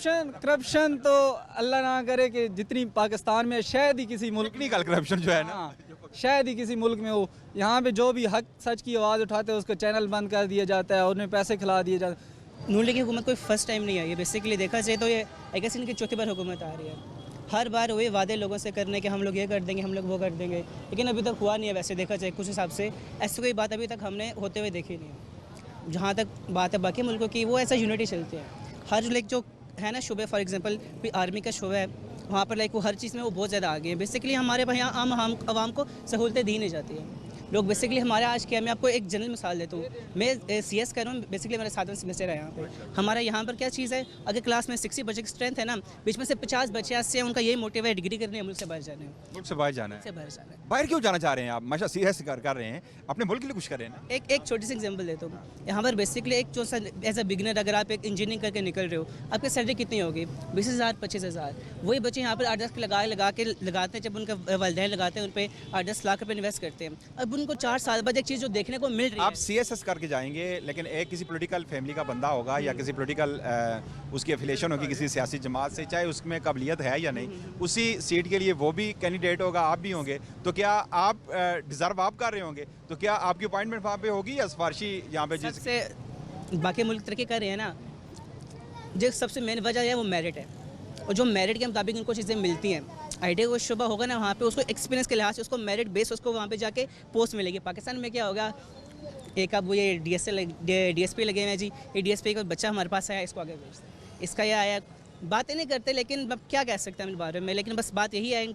करप्शन तो अल्लाह ना करे कि जितनी पाकिस्तान में शायद ही किसी मुल्क टेक्निकल करप्शन जो है ना, हाँ, शायद ही किसी मुल्क में हो। यहाँ पे जो भी हक सच की आवाज़ उठाते हैं उसको चैनल बंद कर दिया जाता है और उन्हें पैसे खिला दिए जाते हैं। नून लीग की हुकूमत कोई फर्स्ट टाइम नहीं आई है। बेसिकली देखा जाए तो ये आई गेस इनकी चौथी बार हुकूमत आ रही है। हर बार वही वादे लोगों से करने के हम लोग ये कर देंगे, हम लोग वो कर देंगे, लेकिन अभी तक हुआ नहीं है। वैसे देखा जाए कुछ हिसाब से ऐसी कोई बात अभी तक हमने होते हुए देखी नहीं है। जहाँ तक बात है बाकी मुल्कों की, वो ऐसा यूनिटी चलती है। हर लाइक जो है ना शोबे, फॉर एग्जांपल कोई आर्मी का शोबा है, वहाँ पर लाइक वो हर चीज़ में वो बहुत ज़्यादा आगे है। बेसिकली हमारे यहाँ आम आवाम को सहूलतें दी नहीं जाती है। लोग बेसिकली हमारे आज क्या, मैं आपको एक जनरल मिसाल देता हूँ। मैं CS कर रहा हूँ, बेसिकली मेरा 7वां सेमेस्टर है यहाँ पे। हमारा यहाँ पर क्या चीज़ है, अगर क्लास में 60 बच्चे की स्ट्रेंथ है ना, बीच में से 50 बच्चे आज उनका यही मोटिव है डिग्री करनी है, मुल्क से बाहर जाना है। मुल्क से बाहर जाना है। से बाहर जाना है। बाहर क्यों जाना चाह रहे हैं आप? माशा CS कर रहे हैं, अपने मुल्क के लिए कुछ कर रहे हैं ना। एक छोटी सी एग्जांपल देता हूँ। यहाँ पर बेसिकली एक जो एज अ बिगिनर अगर आप एक इंजीनियरिंग करके निकल रहे हो, आपकी सैलरी कितनी होगी? 20,000 25,000। वही बच्चे यहाँ पर 8-10 लगाते हैं। जब उनका वालिदैन लगाते हैं, उन पर 8-10 लाख रुपये इन्वेस्ट करते हैं। अब उनको 4 साल बाद एक चीज़ जो देखने को मिल रही है। आप CSS करके जाएंगे, लेकिन एक किसी पॉलिटिकल फैमिली का बंदा होगा या किसी पॉलिटिकल उसकी एफिलेशन होगी किसी सियासी जमात से, चाहे उसमें काबिलियत है या नहीं, उसी सीट के लिए वो भी कैंडिडेट होगा, आप भी होंगे। तो क्या आप डिज़र्व आप कर रहे होंगे? तो क्या आपकी अपॉइंटमेंट वहाँ पे होगी या सिफारशी यहाँ पे? जिससे बाकी मुल्क तरक्की कर रहे हैं ना, जो सबसे मेन वजह है वो मेरिट है। और जो मेरिट के मुताबिक उनको चीज़ें मिलती हैं, आईटी को शुबा होगा ना, वहाँ पे उसको एक्सपीरियंस के लिहाज से उसको मेरिट बेस उसको वहाँ पे जाके पोस्ट मिलेगी। पाकिस्तान में क्या होगा, एक अब वो ये DSP लगे हुए हैं जी, ये DSP का बच्चा हमारे पास आया, इसको आगे भेजते हैं, इसका ये आया। बातें नहीं करते, लेकिन अब क्या कह सकते हैं इन बारे में। लेकिन बस बात यही है,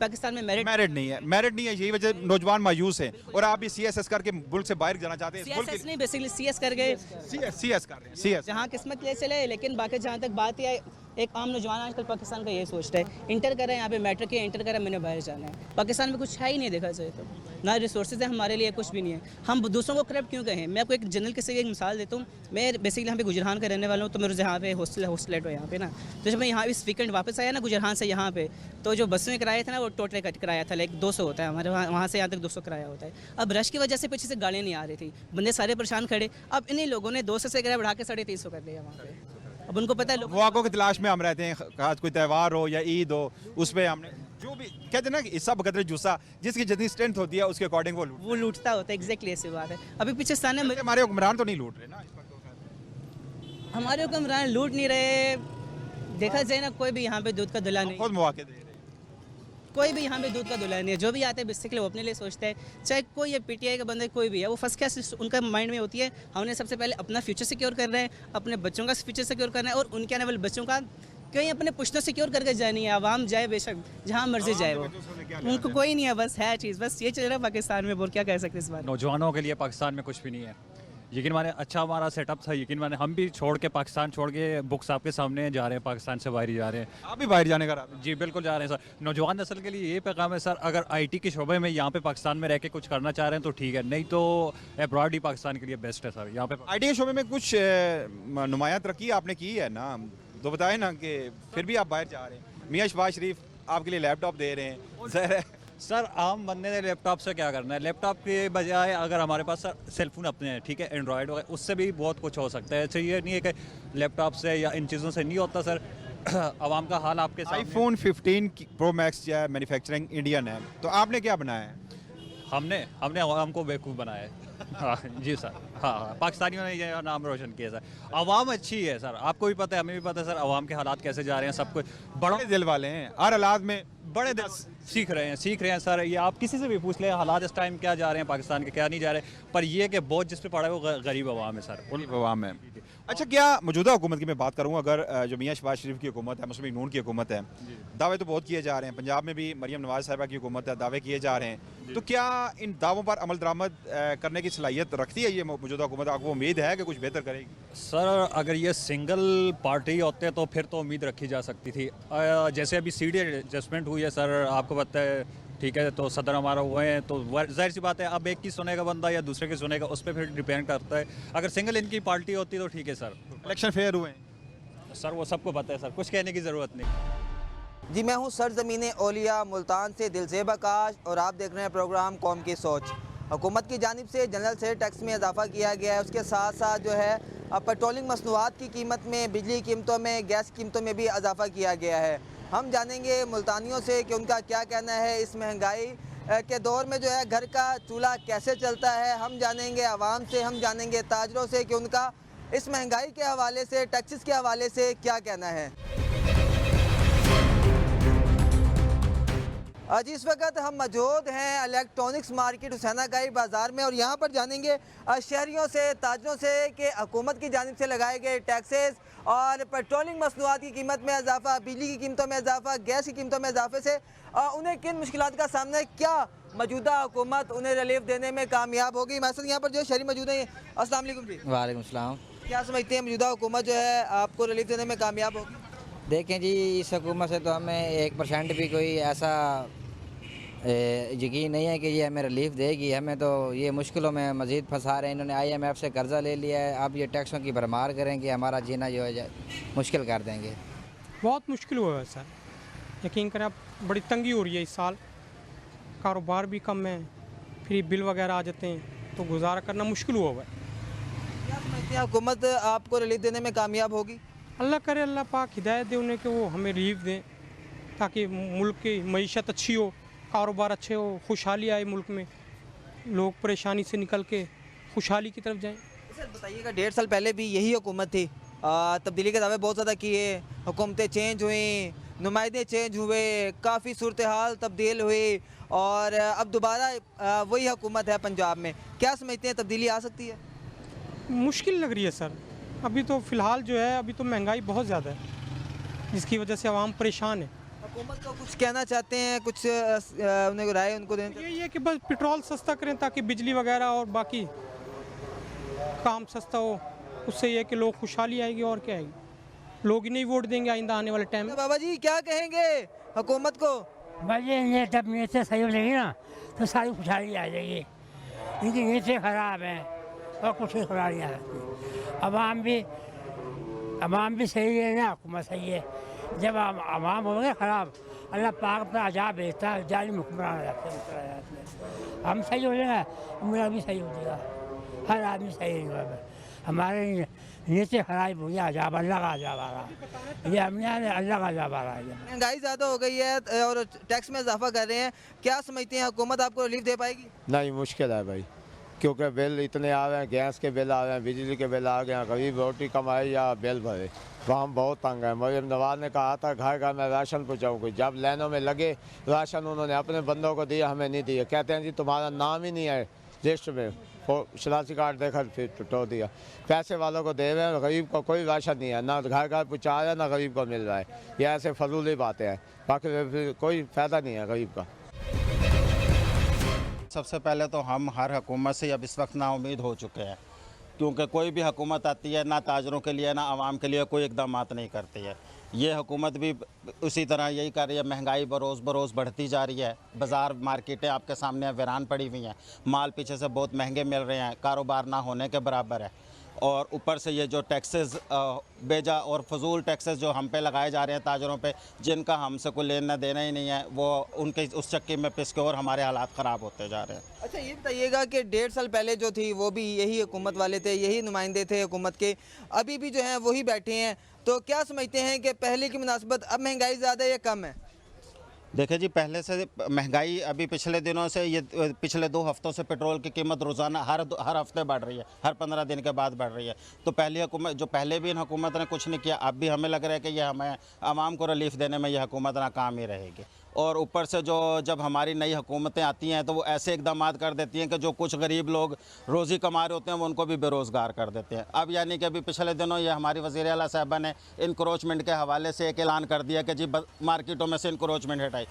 पाकिस्तान में मेरिट नहीं है, यही वजह नौजवान मायूस हैं। और आप भी CSS करके मुल्क से बाहर जाना चाहते हैं? CSS नहीं, बेसिकली CS कर गए, CS कर रहे हैं, CS जहाँ किस्मत ले चले। लेकिन बाकी जहाँ तक बात है, एक आम नौजवान आजकल पाकिस्तान का ये सोचता है, इंटर कर रहा है यहाँ पे, मैट्रिक के इंटर कर रहा है, मैंने बाहर जाना है। पाकिस्तान में कुछ है ही नहीं देखा जाए तो, ना रिसोर्सेज है हमारे लिए, कुछ भी नहीं है। हम दूसरों को करप्ट क्यों कहें? मैं आपको एक जनरल किसी की एक मिसाल देता हूँ। मैं बेसिकली यहाँ पे गुजरान का रहने वाला हूँ, तो मेरे यहाँ पे हॉस्टलेट हो यहाँ पे ना। तो जब मैं यहाँ इस वीकेंड वापस आया ना गुजरान से यहाँ पे, तो जो बसों में किराया था ना, वो टोटल कट किराया था, लाइक 200 होता है हमारे वहाँ से यहाँ तक 200 किराया होता है। अब रश की वजह से पीछे से गाड़ियाँ नहीं आ रही थी, बंदे सारे परेशान खड़े। अब इन्हीं लोगों ने 200 से किराया बढ़ा के 350 कर दिया वहाँ पे। अब उनको पता है मौक़ों की तलाश में हम रहते हैं, खास कोई त्यौहार हो या ईद हो, उस पर हमने जो भी कहते हैं ना कि हिस्सा बकदर जुस्सा, जिसकी जितनी स्ट्रेंथ होती है उसके अकॉर्डिंग वो लूटता होता है। एग्जैक्टली ऐसी बात है। अभी पीछे स्थान है, हमारे हुक्मरान तो नहीं लूट रहे ना, हमारे हुक्मरान लूट नहीं रहे। देखा जाए ना, कोई भी यहाँ पे दूध का दुल्हा नहीं, खुद मौके दे रहे, कोई भी यहाँ पे दूध का दुल्हा नहीं है। जो भी आता है बेसिकली वो अपने लिए सोचता है, चाहे कोई है PTI का बंदा, कोई भी है, वो फर्स्ट क्लास उनका माइंड में होती है, हमने सबसे पहले अपना फ्यूचर सिक्योर कर रहे हैं, अपने बच्चों का फ्यूचर सिक्योर करना है, और उनके आने वाले बच्चों का कहीं अपने पुश्तों सिक्योर करके जानी है। आवाम जाए बेशक जहाँ मर्जी जाए, वो उनको कोई नहीं है, बस है चीज़, बस ये चल रहा है पाकिस्तान में। बोल क्या कह सकते इस बार? नौजवानों के लिए पाकिस्तान में कुछ भी नहीं है। यकीन माने अच्छा हमारा सेटअप था, यकीन माने हम भी छोड़ के पाकिस्तान छोड़ के बुक्स आपके सामने जा रहे हैं, पाकिस्तान से बाहर ही जा रहे हैं। आप भी बाहर जाने का? जी बिल्कुल जा रहे हैं सर। नौजवान नस्ल के लिए ये पैगाम है सर, अगर IT के शोबे में यहाँ पे पाकिस्तान में रह के कुछ करना चाह रहे हैं तो ठीक है, नहीं तो अब्रॉड ही पाकिस्तान के लिए बेस्ट है सर। यहाँ पे IT के शोबे में कुछ नुमायां तरक्की आपने की है ना, तो बताएं ना कि फिर भी आप बाहर जा रहे हैं। मियां शहबाज शरीफ आपके लिए लैपटॉप दे रहे हैं सर आम बंदे ने लैपटॉप से क्या करना है? लैपटॉप के बजाय अगर हमारे पास सर सेलफोन अपने हैं, ठीक है, एंड्रॉयड वगैरह, उससे भी बहुत कुछ हो सकता है। ऐसे ये नहीं है कि लैपटॉप से या इन चीज़ों से नहीं होता सर। आवाम का हाल आपके सामने। iPhone 15 Pro Max या मैन्युफैक्चरिंग इंडियन है, तो आपने क्या बनाया है? हमने आवाम को बेवकूफ़ बनाया है। हाँ जी सर, हाँ पाकिस्तानियों ने ये नाम रोशन किया सर। आवाम अच्छी है सर, आपको भी पता है, हमें भी पता है सर, आवाम के हालात कैसे जा रहे हैं। सब कुछ बड़े दिल वाले हैं, हर हालात में बड़े दिल सीख रहे हैं सर। ये आप किसी से भी पूछ लें, हालात इस टाइम क्या जा रहे हैं पाकिस्तान के, क्या नहीं जा रहे, पर ये कि बोझ जिस पे पड़ा है वो गरीब आवाम है सर, गरीब आवाम है। अच्छा, क्या मौजूदा हुकूमत की मैं बात करूँ, अगर जो मियां शहबाज शरीफ की हुकूमत है, मुस्लिम लीग नून की हुकूमत है, दावे तो बहुत किए जा रहे हैं, पंजाब में भी मरियम नवाज साहिबा की हुकूमत है, दावे किए जा रहे हैं, तो क्या इन दावों पर अमल दरामद करने की सलाहियत रखती है ये मौजूदा हुकूमत? आपको उम्मीद है कि कुछ बेहतर करेगी? सर अगर ये सिंगल पार्टी होते तो फिर तो उम्मीद रखी जा सकती थी। जैसे अभी सीडी एडजस्टमेंट हुई है सर, आपको पता है, ठीक है, तो सदर हमारा हुए हैं, तो जाहिर सी बात है अब एक की सुनेगा बंदा या दूसरे की सुनेगा, उस पर फिर डिपेंड करता है। अगर सिंगल इनकी पार्टी होती तो ठीक है सर। इलेक्शन फेयर हुए हैं? सर वो सबको पता है सर, कुछ कहने की ज़रूरत नहीं। जी मैं हूँ सरजमीन ओलिया मुल्तान से दिलजेब आकाश और आप देख रहे हैं प्रोग्राम कौम की सोच। हुकूमत की जानिब से जनरल सेल टैक्स में इजाफा किया गया है, उसके साथ साथ जो है पेट्रोलिंग मसनूआत की कीमत में, बिजली कीमतों में, गैस कीमतों में भी इजाफा किया गया है। हम जानेंगे मुल्तानियों से कि उनका क्या कहना है इस महंगाई के दौर में जो है घर का चूल्हा कैसे चलता है। हम जानेंगे आवाम से, हम जानेंगे ताजरों से कि उनका इस महंगाई के हवाले से, टैक्सेस के हवाले से क्या कहना है। आज इस वक्त हम मौजूद हैं इलेक्ट्रॉनिक्स मार्केट हुसैनागाई बाज़ार में और यहाँ पर जानेंगे शहरियों से, ताजरों से कि हुकूमत की जानिब से लगाए गए टैक्सेस और पेट्रोलिंग मसनूआत की कीमत में इजाफा, बिजली की कीमतों में इजाफा, गैस की कीमतों में इजाफे से उन्हें किन मुश्किलात का सामना है, क्या मौजूदा हुकूमत उन्हें रिलीफ देने में कामयाब होगी। हमारे साथ यहाँ पर जो शहरी मौजूद हैं, अस्सलाम वालेकुम जी। वालेकुम सलाम। क्या समझते हैं मौजूदा हुकूमत जो है आपको रिलीफ देने में कामयाब होगी? देखें जी, इस हुकूमत से तो हमें 1% भी कोई ऐसा यकीन नहीं है कि ये हमें रिलीफ देगी। हमें तो ये मुश्किलों में मज़ीद फंसा रहे हैं। इन्होंने IMF से कर्ज़ा ले लिया है, अब ये टैक्सों की भरमार करेंगे, हमारा जीना जो है मुश्किल कर देंगे। बहुत मुश्किल हुआ है सर, यकीन करें, अब बड़ी तंगी हो रही है इस साल, कारोबार भी कम है, फिर बिल वगैरह आ जाते हैं तो गुजारा करना मुश्किल हुआ है। क्या समझते हैं हुकूमत आपको रिलीफ देने में कामयाब होगी? अल्लाह करे, अल्लाह पाक हिदायत दे उन्हें कि वो हमें रिलीफ दें ताकि मुल्क की मईशत अच्छी हो, कारोबार अच्छे हो, खुशहाली आए मुल्क में, लोग परेशानी से निकल के खुशहाली की तरफ जाएं। सर बताइएगा, 1.5 साल पहले भी यही हुकूमत थी, तब्दीली के दावे बहुत ज़्यादा किए, हुकूमतें चेंज हुई, नुमाइंदे चेंज हुए, काफ़ी सूरत हाल तब्दील हुई और अब दोबारा वही हुकूमत है पंजाब में। क्या समझते हैं तब्दीली आ सकती है? मुश्किल लग रही है सर, अभी तो फ़िलहाल जो है, अभी तो महंगाई बहुत ज़्यादा है जिसकी वजह से आवाम परेशान है। हुकूमत को कुछ कहना चाहते हैं, कुछ उन्हें राय उनको देना? यही है कि बस पेट्रोल सस्ता करें ताकि बिजली वगैरह और बाकी काम सस्ता हो, उससे ये है कि लोग खुशहाली आएगी और क्या आएगी, लोग ही नहीं वोट देंगे आइंदा आने वाले टाइम में। बाबा जी क्या कहेंगे हुकूमत को? भाई ये जब नीयतें सही हो जाएगी ना तो सारी खुशहाली आ जाएगी। इनकी नीयतें ख़राब हैं और कुछ ही खुशहाली आ सकती। अवाम भी सही है ना, हुकूमत सही है। जब अवाम हो गए ख़राब, अल्लाह पाक अपना अजाब भेजता है, जालिम हुक्मरान रहते हैं। हम सही हो जाएगा, मेरा भी सही हो जाएगा, हर आदमी सही है। हमारे नीचे खराब हो गया, अजाब, अल्लाह का अजाब आ रहा है, ये हमने अल्लाह का अजाब आ रहा है। महंगाई ज़्यादा हो गई है और टैक्स में इजाफा कर रहे हैं, क्या समझते हैं हुकूमत आपको रिलीफ दे पाएगी? नहीं, मुश्किल है भाई, क्योंकि बिल इतने आ रहे हैं, गैस के बिल आ रहे हैं, बिजली के बिल आ गए हैं, गरीब रोटी कमाए या बिल भरे, तो हम बहुत तंग हैं। मरीम नवाज ने कहा था घर घर में राशन पहुँचाऊँगी, जब लाइनों में लगे राशन उन्होंने अपने बंदों को दिया, हमें नहीं दिया। कहते हैं जी तुम्हारा नाम ही नहीं है लिस्ट में, शनासी कार्ड देखा फिर टो दिया। पैसे वालों को दे रहे हैं, गरीब को कोई राशन नहीं है, ना घर घर पहुँचा रहे हैं, ना गरीब को मिल रहा है। ये ऐसे फजूली बातें हैं, बाकी कोई फ़ायदा नहीं है गरीब का। सबसे पहले तो हम हर हुकूमत से अब इस वक्त नाउम्मीद हो चुके हैं, क्योंकि कोई भी हुकूमत आती है ना ताजरों के लिए ना आवाम के लिए कोई इकदाम नहीं करती है। ये हुकूमत भी उसी तरह यही कर रही है। महंगाई बरोज़ बरोज़ बढ़ती जा रही है, बाज़ार मार्केटें आपके सामने वीरान पड़ी हुई हैं, माल पीछे से बहुत महंगे मिल रहे हैं, कारोबार ना होने के बराबर है। और ऊपर से ये जो टैक्सेस बेजा और फजूल टैक्सेस जो हम पे लगाए जा रहे हैं ताजरों पे, जिनका हमसे कोई लेना देना ही नहीं है, वो उनके उस चक्की में पिस के और हमारे हालात ख़राब होते जा रहे हैं। अच्छा ये बताइएगा कि 1.5 साल पहले जो थी वो भी यही हुकूमत वाले थे, यही नुमाइंदे थे हुकूमत के, अभी भी जो हैं वही बैठे हैं, तो क्या समझते हैं कि पहले की मुनासबत अब महंगाई ज़्यादा या कम है? देखिए जी, पहले से महंगाई अभी पिछले दिनों से, ये पिछले 2 हफ्तों से पेट्रोल की कीमत रोज़ाना हर हफ्ते बढ़ रही है, हर 15 दिन के बाद बढ़ रही है। तो पहली हुकूमत जो पहले भी इन हुकूमत ने कुछ नहीं किया, अब भी हमें लग रहा है कि ये हमें आवाम को रिलीफ देने में ये हुकूमत नाकाम ही रहेगी। और ऊपर से जो जब हमारी नई हुकूमतें आती हैं तो वो ऐसे इकदाम कर देती हैं कि जो कुछ गरीब लोग रोज़ी कमा रहे होते हैं वो उनको भी बेरोज़गार कर देते हैं। अब यानी कि अभी पिछले दिनों ये हमारी वज़ीर आला साहबा ने इंक्रोचमेंट के हवाले से एक ऐलान कर दिया कि जी मार्केटों में से इंक्रोचमेंट हटाई।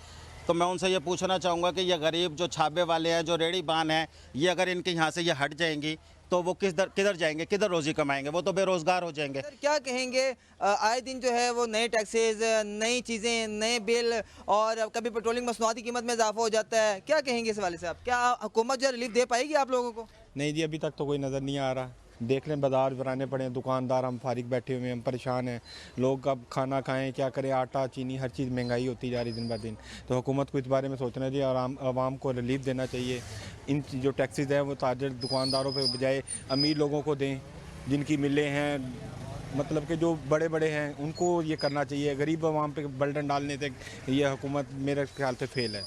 तो मैं उनसे ये पूछना चाहूँगा कि ये गरीब जो छाबे वाले हैं, जो रेड़ी बान हैं, ये अगर इनके यहाँ से ये हट जाएंगी तो वो किधर जाएंगे, किधर रोज़ी कमाएंगे? वो तो बेरोज़गार हो जाएंगे। क्या कहेंगे, आए दिन जो है वो नए टैक्सेस, नई चीज़ें, नए बिल और कभी पेट्रोलिंग मसनूआत की कीमत में इजाफा हो जाता है, क्या कहेंगे इस वाले से आप? क्या हुकूमत जो रिलीफ दे पाएगी आप लोगों को? नहीं जी, अभी तक तो कोई नज़र नहीं आ रहा। देख लें बाज़ार बनाने पड़े, दुकानदार हम फारिग बैठे हुए हैं, हम परेशान हैं। लोग अब खाना खाएं क्या करें, आटा चीनी हर चीज़ महंगाई होती जा रही दिन ब दिन। तो हुकूमत को इस बारे में सोचना चाहिए और आवाम को रिलीफ देना चाहिए। इन जो टैक्सेस हैं वो ताजर दुकानदारों पे बजाय अमीर लोगों को दें, जिनकी मिलें हैं, मतलब कि जो बड़े बड़े हैं उनको ये करना चाहिए। गरीब आवाम पे बर्डन डालने से ये हुकूमत मेरे ख्याल से फेल है।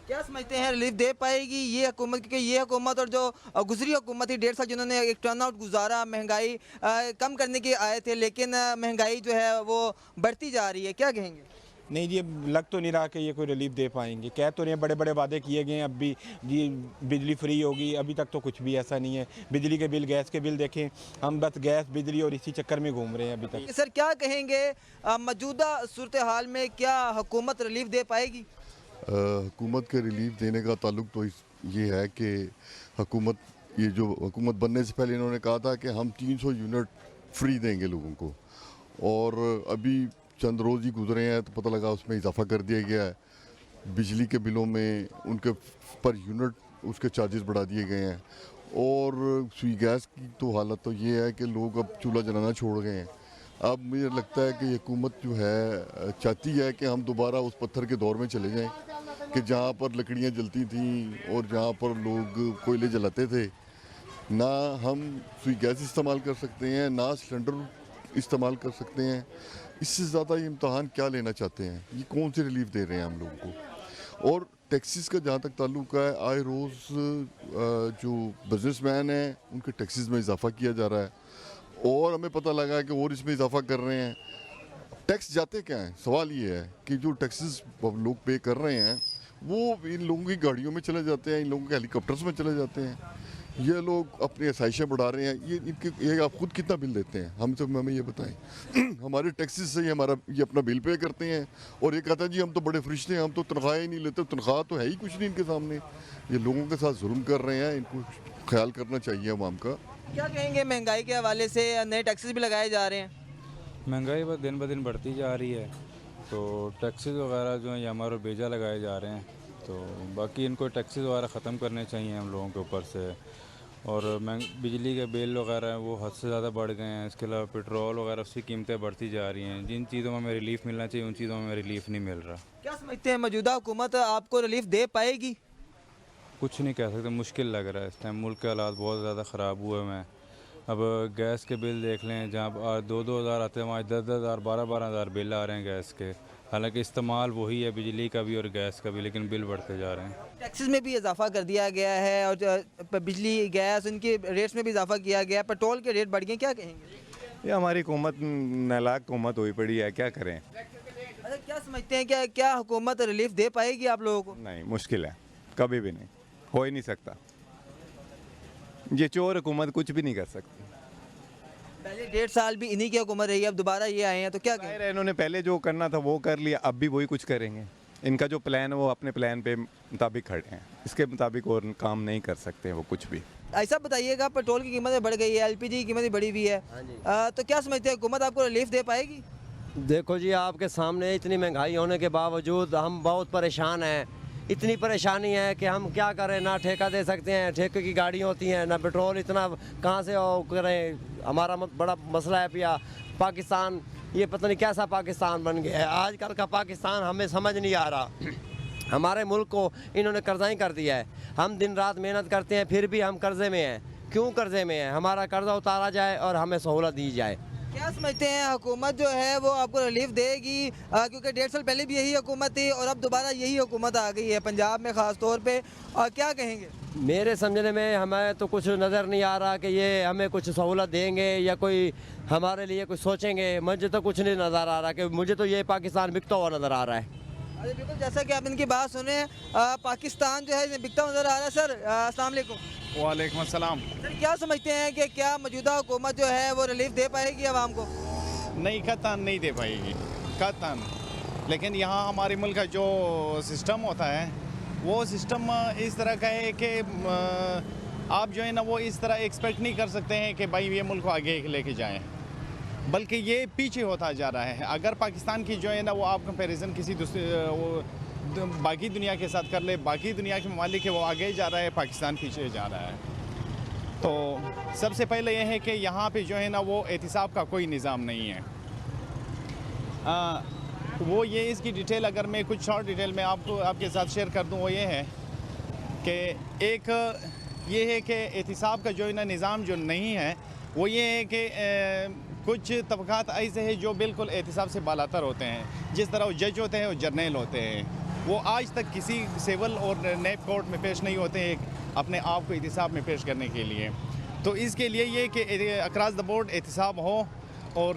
क्या समझते हैं रिलीफ दे पाएगी ये हुकूमत? क्योंकि ये हुकूमत और जो गुजरी हुकूमत थी 1.5 साल जिन्होंने एक टर्न आउट गुजारा, महंगाई कम करने के आए थे, लेकिन महंगाई जो है वो बढ़ती जा रही है, क्या कहेंगे? नहीं ये लग तो नहीं रहा कि ये कोई रिलीफ दे पाएंगे। कह तो रहे हैं, बड़े बड़े वादे किए गए हैं, अब भी जी बिजली फ्री होगी, अभी तक तो कुछ भी ऐसा नहीं है। बिजली के बिल, गैस के बिल देखें, हम बस गैस बिजली और इसी चक्कर में घूम रहे हैं अभी तक। सर क्या कहेंगे मौजूदा सूरत हाल में क्या हुकूमत रिलीफ दे पाएगी? हुकूमत के रिलीफ देने का ताल्लुक तो ये है कि हुकूमत बनने से पहले इन्होंने कहा था कि हम 300 यूनिट फ्री देंगे लोगों को, और अभी चंद रोज़ ही गुजरे हैं तो पता लगा उसमें इजाफा कर दिया गया है। बिजली के बिलों में उनके पर यूनिट उसके चार्जेस बढ़ा दिए गए हैं, और सुई गैस की तो हालत तो ये है कि लोग अब चूल्हा जलाना छोड़ गए हैं। अब मुझे लगता है कि हुकूमत जो है चाहती है कि हम दोबारा उस पत्थर के दौर में चले जाएं कि जहाँ पर लकड़ियाँ जलती थीं और जहाँ पर लोग कोयले जलाते थे। ना हम सुई गैस इस्तेमाल कर सकते हैं, ना सिलेंडर इस्तेमाल कर सकते हैं। इससे ज़्यादा ये इम्तहान क्या लेना चाहते हैं? ये कौन सी रिलीफ दे रहे हैं हम लोगों को? और टैक्सेस का जहाँ तक ताल्लुक है, आए रोज़ जो बिजनेसमैन हैं उनके टैक्सेस में इजाफा किया जा रहा है, और हमें पता लगा है कि और इसमें इजाफा कर रहे हैं। टैक्स जाते क्या हैं? सवाल ये है कि जो टैक्सेस लोग पे कर रहे हैं वो इन लोगों की गाड़ियों में चले जाते हैं, इन लोगों के हेलीकॉप्टर्स में चले जाते हैं। ये लोग अपनी आसाइशें बढ़ा रहे हैं। ये आप खुद कितना बिल देते हैं? हमें ये बताएं। हमारे टैक्सेस से ये अपना बिल पे करते हैं, और ये कहता है जी हम तो बड़े फरिश्ते हैं, हम तो तनख्वाह ही नहीं लेते। तनख्वाह तो है ही कुछ नहीं इनके सामने। ये लोगों के साथ जुल्म कर रहे हैं, इनको ख्याल करना चाहिए अवाम का। क्या कहेंगे महंगाई के हवाले से? नए टैक्सेस भी लगाए जा रहे हैं। महंगाई बस दिन ब दिन बढ़ती जा रही है, तो टैक्सेस वगैरह जो हैं ये हमारे बेजा लगाए जा रहे हैं। तो बाकी इनको टैक्सेस वगैरह ख़त्म करने चाहिए हम लोगों के ऊपर से। और बिजली के बिल वगैरह हैं वो हद से ज़्यादा बढ़ गए हैं। इसके अलावा पेट्रोल वगैरह उसकी कीमतें बढ़ती जा रही हैं। जिन चीज़ों में हमें रिलीफ मिलना चाहिए उन चीज़ों में रिलीफ नहीं मिल रहा। क्या समझते हैं मौजूदा हुकूमत आपको रिलीफ दे पाएगी? कुछ नहीं कह सकते, मुश्किल लग रहा है। इस टाइम मुल्क के हालात बहुत ज़्यादा ख़राब हुए हैं। अब गैस के बिल देख लें, जहाँ 2-2 हज़ार आते हैं वहाँ 10-10 हज़ार 12-12 हज़ार बिल आ रहे हैं गैस के। हालांकि इस्तेमाल वही है बिजली का भी और गैस का भी, लेकिन बिल बढ़ते जा रहे हैं। टैक्सेस में भी इजाफा कर दिया गया है, और बिजली गैस इनके रेट्स में भी इजाफा किया गया है, पेट्रोल के रेट बढ़ गए, क्या कहेंगे? ये हमारी हुकूमत नालायक हुकूमत हुई पड़ी है, क्या करें? अच्छा क्या समझते हैं क्या हुकूमत रिलीफ दे पाएगी आप लोगों को? नहीं, मुश्किल है, कभी भी नहीं, हो ही नहीं सकता। ये चोर हुकूमत कुछ भी नहीं कर सकती। पहले 1.5 साल भी इन्हीं की हुकूमत रही है, अब दोबारा ये आए हैं तो क्या कहें? इन्होंने पहले जो करना था वो कर लिया, अब भी वही कुछ करेंगे। इनका जो प्लान है वो अपने प्लान पे मुताबिक खड़े हैं, इसके मुताबिक और काम नहीं कर सकते वो कुछ भी। ऐसा बताइएगा, पेट्रोल की कीमतें बढ़ गई है, LPG की कीमतें बढ़ी हुई है, तो क्या समझते हैं हुकूमत आपको रिलीफ दे पाएगी? देखो जी, आपके सामने इतनी महंगाई होने के बावजूद हम बहुत परेशान हैं। इतनी परेशानी है कि हम क्या करें, ना ठेका दे सकते हैं, ठेके की गाड़ियाँ होती हैं, ना पेट्रोल, इतना कहाँ से करें। हमारा बड़ा मसला है पिया। पाकिस्तान ये पता नहीं कैसा पाकिस्तान बन गया है आजकल का पाकिस्तान, हमें समझ नहीं आ रहा। हमारे मुल्क को इन्होंने कर्जा ही कर दिया है। हम दिन रात मेहनत करते हैं फिर भी हम कर्जे में हैं। क्यों कर्जे में हैं? हमारा कर्जा उतारा जाए और हमें सहूलत दी जाए। क्या समझते हैं हुकूमत जो है वो आपको रिलीफ देगी? क्योंकि 1.5 साल पहले भी यही हुकूमत थी और अब दोबारा यही हुकूमत आ गई है पंजाब में ख़ास तौर पे, और क्या कहेंगे? मेरे समझने में हमें तो कुछ नज़र नहीं आ रहा कि ये हमें कुछ सहूलत देंगे या कोई हमारे लिए कुछ सोचेंगे। मुझे तो कुछ नहीं नज़र आ रहा, कि मुझे तो ये पाकिस्तान बिकता हुआ नज़र आ रहा है। अरे बिल्कुल, जैसा कि आप इनकी बात सुने, पाकिस्तान जो है बिकता नज़र आ रहा है। सर अस्सलाम वालेकुम। वालेकुम अस्सलाम। सर क्या समझते हैं कि क्या मौजूदा हुकूमत जो है वो रिलीफ दे पाएगी आवाम को? नहीं, कतन नहीं दे पाएगी, कतन। लेकिन यहाँ हमारे मुल्क का जो सिस्टम होता है वो सिस्टम इस तरह का है कि आप जो है ना वो इस तरह एक्सपेक्ट नहीं कर सकते हैं कि भाई ये मुल्क को आगे लेके जाएं, बल्कि ये पीछे होता जा रहा है। अगर पाकिस्तान की जो है ना वो आप कंपैरिजन किसी दूसरे बाकी दुनिया के साथ कर ले, बाकी दुनिया के ममालिक है वो आगे जा रहा है, पाकिस्तान पीछे जा रहा है। तो सबसे पहले यह है कि यहाँ पे जो है ना वो एहतिसाब का कोई निज़ाम नहीं है। वो ये इसकी डिटेल अगर मैं कुछ शॉर्ट डिटेल में आपके साथ शेयर कर दूँ, वो ये है कि एक ये है कि एहतिसाब का जो है ना निज़ाम जो नहीं है वो ये है कि कुछ तबक़ात ऐसे हैं जो बिल्कुल एहतिसाब से बालातर होते हैं। जिस तरह वो जज होते हैं वो जर्नल होते हैं, वो आज तक किसी सिविल और नैब कोर्ट में पेश नहीं होते हैं अपने आप को एहतिसाब में पेश करने के लिए। तो इसके लिए ये कि अक्रॉस द बोर्ड एहतिसाब हो, और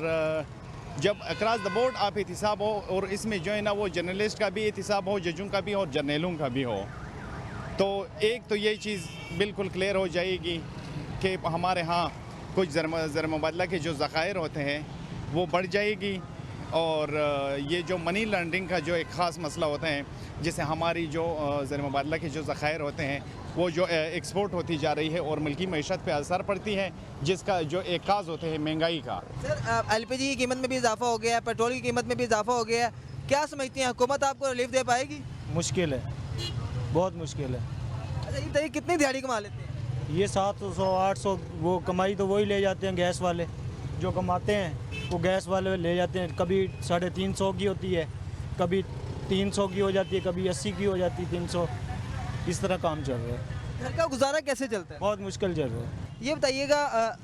जब अक्रॉस द बोर्ड आप एहतिसाब हो और इसमें जो है ना वो जर्नलिस्ट का भी एहतिसाब हो, जजों का भी और जर्नलों का भी हो, तो एक तो ये चीज़ बिल्कुल क्लियर हो जाएगी कि हमारे यहाँ कुछ ज़र मुबादला के जो ज़ख़ायर होते हैं वो बढ़ जाएगी। और ये जो मनी लॉन्ड्रिंग का जो एक ख़ास मसला होता है, जिससे हमारी जो ज़र मुबादला के जो ज़ख़ायर होते हैं वो जो एक्सपोर्ट होती जा रही है और मुल्की मईशत पे असर पड़ती है, जिसका जो एक काज होते हैं महंगाई का। सर LPG की कीमत में भी इजाफा हो गया है, पेट्रोल की कीमत में भी इजाफा हो गया है, क्या समझती हैं हुकूमत आपको रिलीफ दे पाएगी? मुश्किल है, बहुत मुश्किल है। अच्छा ये बताइए कितनी दिहाड़ी कमा लेते हैं? ये 700-800 वो कमाई तो वही ले जाते हैं, गैस वाले जो कमाते हैं वो गैस वाले ले जाते हैं। कभी 350 की होती है, कभी 300 की हो जाती है, कभी 80 की हो जाती है, 300, इस तरह काम चल रहा है। घर का गुजारा कैसे चलता है? बहुत मुश्किल चल रहा है। ये बताइएगा,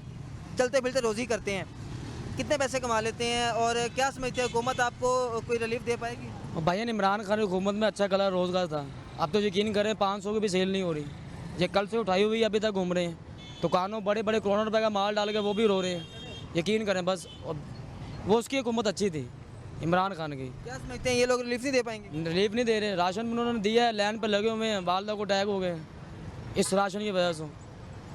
चलते फिरते रोज़ी करते हैं, कितने पैसे कमा लेते हैं और क्या समझते हैं हुकूमत आपको कोई रिलीफ दे पाएगी? भाई इमरान खान हुकूमत में अच्छा कला रोज़गार था, अब तो यकीन करें 500 की भी सेल नहीं हो रही। ये कल से उठाई हुई अभी तक घूम रहे हैं, दुकानों बड़े बड़े करोड़ों रुपए का माल डाल के वो भी रो रहे हैं। यकीन करें बस, वो उसकी हुकूमत अच्छी थी इमरान खान की। क्या समझते हैं ये लोग रिलीफ नहीं दे पाएंगे? रिलीफ नहीं दे रहे, राशन भी उन्होंने दिया है, लाइन पर लगे हुए हैं, वालदा को अटैक हो गए इस राशन की वजह से।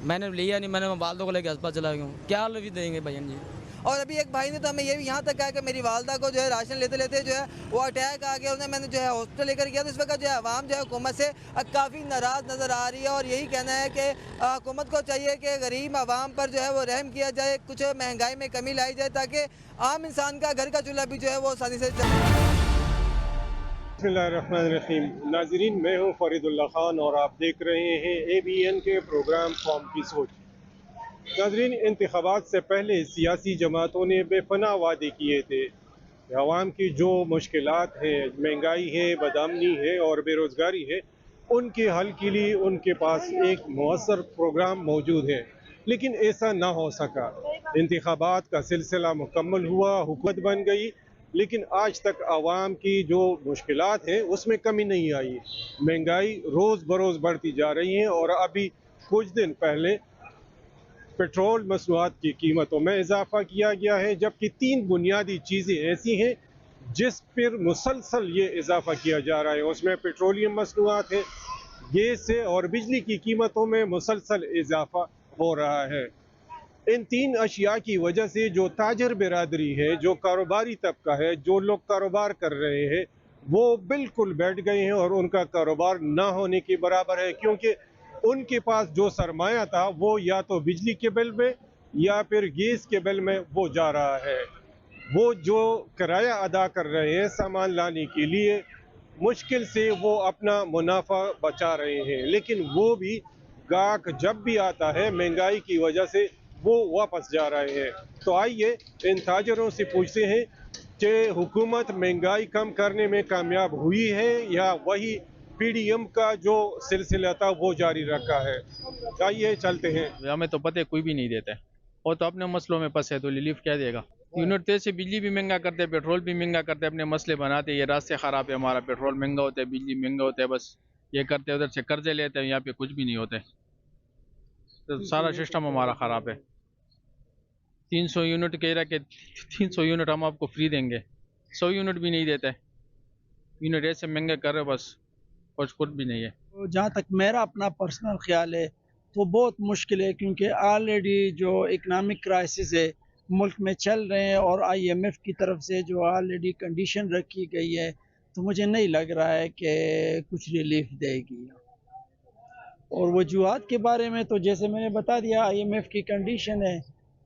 मैंने लिया नहीं, मैंने वालदा को लेकर अस्पताल चला गया हूँ, क्या रिलीफ देंगे भैया जी। और अभी एक भाई ने तो हमें ये भी यहाँ तक कहा कि मेरी वालदा को जो है राशन लेते लेते जो है वो अटैक आ गया, उन्हें मैंने जो है हॉस्पिटल लेकर गया। तो इस वक्त जो है आवाम जो है हुकूमत से काफ़ी नाराज़ नज़र आ रही है और यही कहना है कि हुकूमत को चाहिए कि गरीब आवाम पर जो है वो रहम किया जाए, कुछ महंगाई में कमी लाई जाए ताकि आम इंसान का घर का चूल्हा भी जो है वो आसानी से चले। बिस्मिल्लाहिर्रहमानिर्रहीम। नाज़रीन, मैं हूँ फरीदुल्लाह खान और आप देख रहे हैं ABN के प्रोग्राम कौम की सोच। नाज़रीन, इंतखाबात से पहले सियासी जमातों ने बेपनाह वादे किए थे। आवाम की जो मुश्किलात हैं, महंगाई है, बदअमनी है और बेरोज़गारी है, उनके हल के लिए उनके पास एक मौसर प्रोग्राम मौजूद है, लेकिन ऐसा ना हो सका। इंतखाबात का सिलसिला मुकम्मल हुआ, हुकूमत बन गई, लेकिन आज तक आवाम की जो मुश्किलात हैं उसमें कमी नहीं आई। महंगाई रोज़ बरोज़ बढ़ती जा रही है और अभी कुछ दिन पहले पेट्रोल मसनूआत की कीमतों में इजाफा किया गया है, जबकि 3 बुनियादी चीज़ें ऐसी हैं जिस पर मुसलसल ये इजाफा किया जा रहा है। उसमें पेट्रोलियम मसनूआत है, गैस है और बिजली की कीमतों में मुसलसल इजाफा हो रहा है। इन 3 अशिया की वजह से जो ताजर बिरादरी है, जो कारोबारी तबका है, जो लोग कारोबार कर रहे हैं, वो बिल्कुल बैठ गए हैं और उनका कारोबार ना होने के बराबर है, क्योंकि उनके पास जो सरमाया था वो या तो बिजली के बिल में या फिर गैस के बिल में वो जा रहा है। वो जो किराया अदा कर रहे हैं सामान लाने के लिए, मुश्किल से वो अपना मुनाफा बचा रहे हैं, लेकिन वो भी गाहक जब भी आता है महंगाई की वजह से वो वापस जा रहे हैं। तो आइए इन ताजरों से पूछते हैं कि हुकूमत महंगाई कम करने में कामयाब हुई है या वही PDM का जो सिलसिला था वो जारी रखा है। आइए चलते हैं। हमें तो पता है कोई भी नहीं देता है, और तो अपने मसलों में फंसे तो रिलीफ क्या देगा। यूनिट 3 से बिजली भी महंगा करते हैं, पेट्रोल भी महंगा करते हैं, अपने मसले बनाते हैं। ये रास्ते ख़राब है, हमारा पेट्रोल महंगा होता है, बिजली महंगा होता है, बस ये करते हैं, उधर से कर्जे लेते हैं, यहाँ पे कुछ भी नहीं होते। तो सारा सिस्टम हमारा ख़राब है। 300 यूनिट कह रहा कि 300 यूनिट हम आपको फ्री देंगे, 100 यूनिट भी नहीं देते। यूनिट ऐसे महंगे कर रहे बस कुछ भी नहीं है। तो जहाँ तक मेरा अपना पर्सनल ख्याल है तो बहुत मुश्किल है, क्योंकि ऑलरेडी जो इकनॉमिक क्राइसिस है मुल्क में चल रहे हैं और IMF की तरफ से जो ऑलरेडी कंडीशन रखी गई है, तो मुझे नहीं लग रहा है कि कुछ रिलीफ देगी। और वजूहात के बारे में तो जैसे मैंने बता दिया, IMF की कंडीशन है,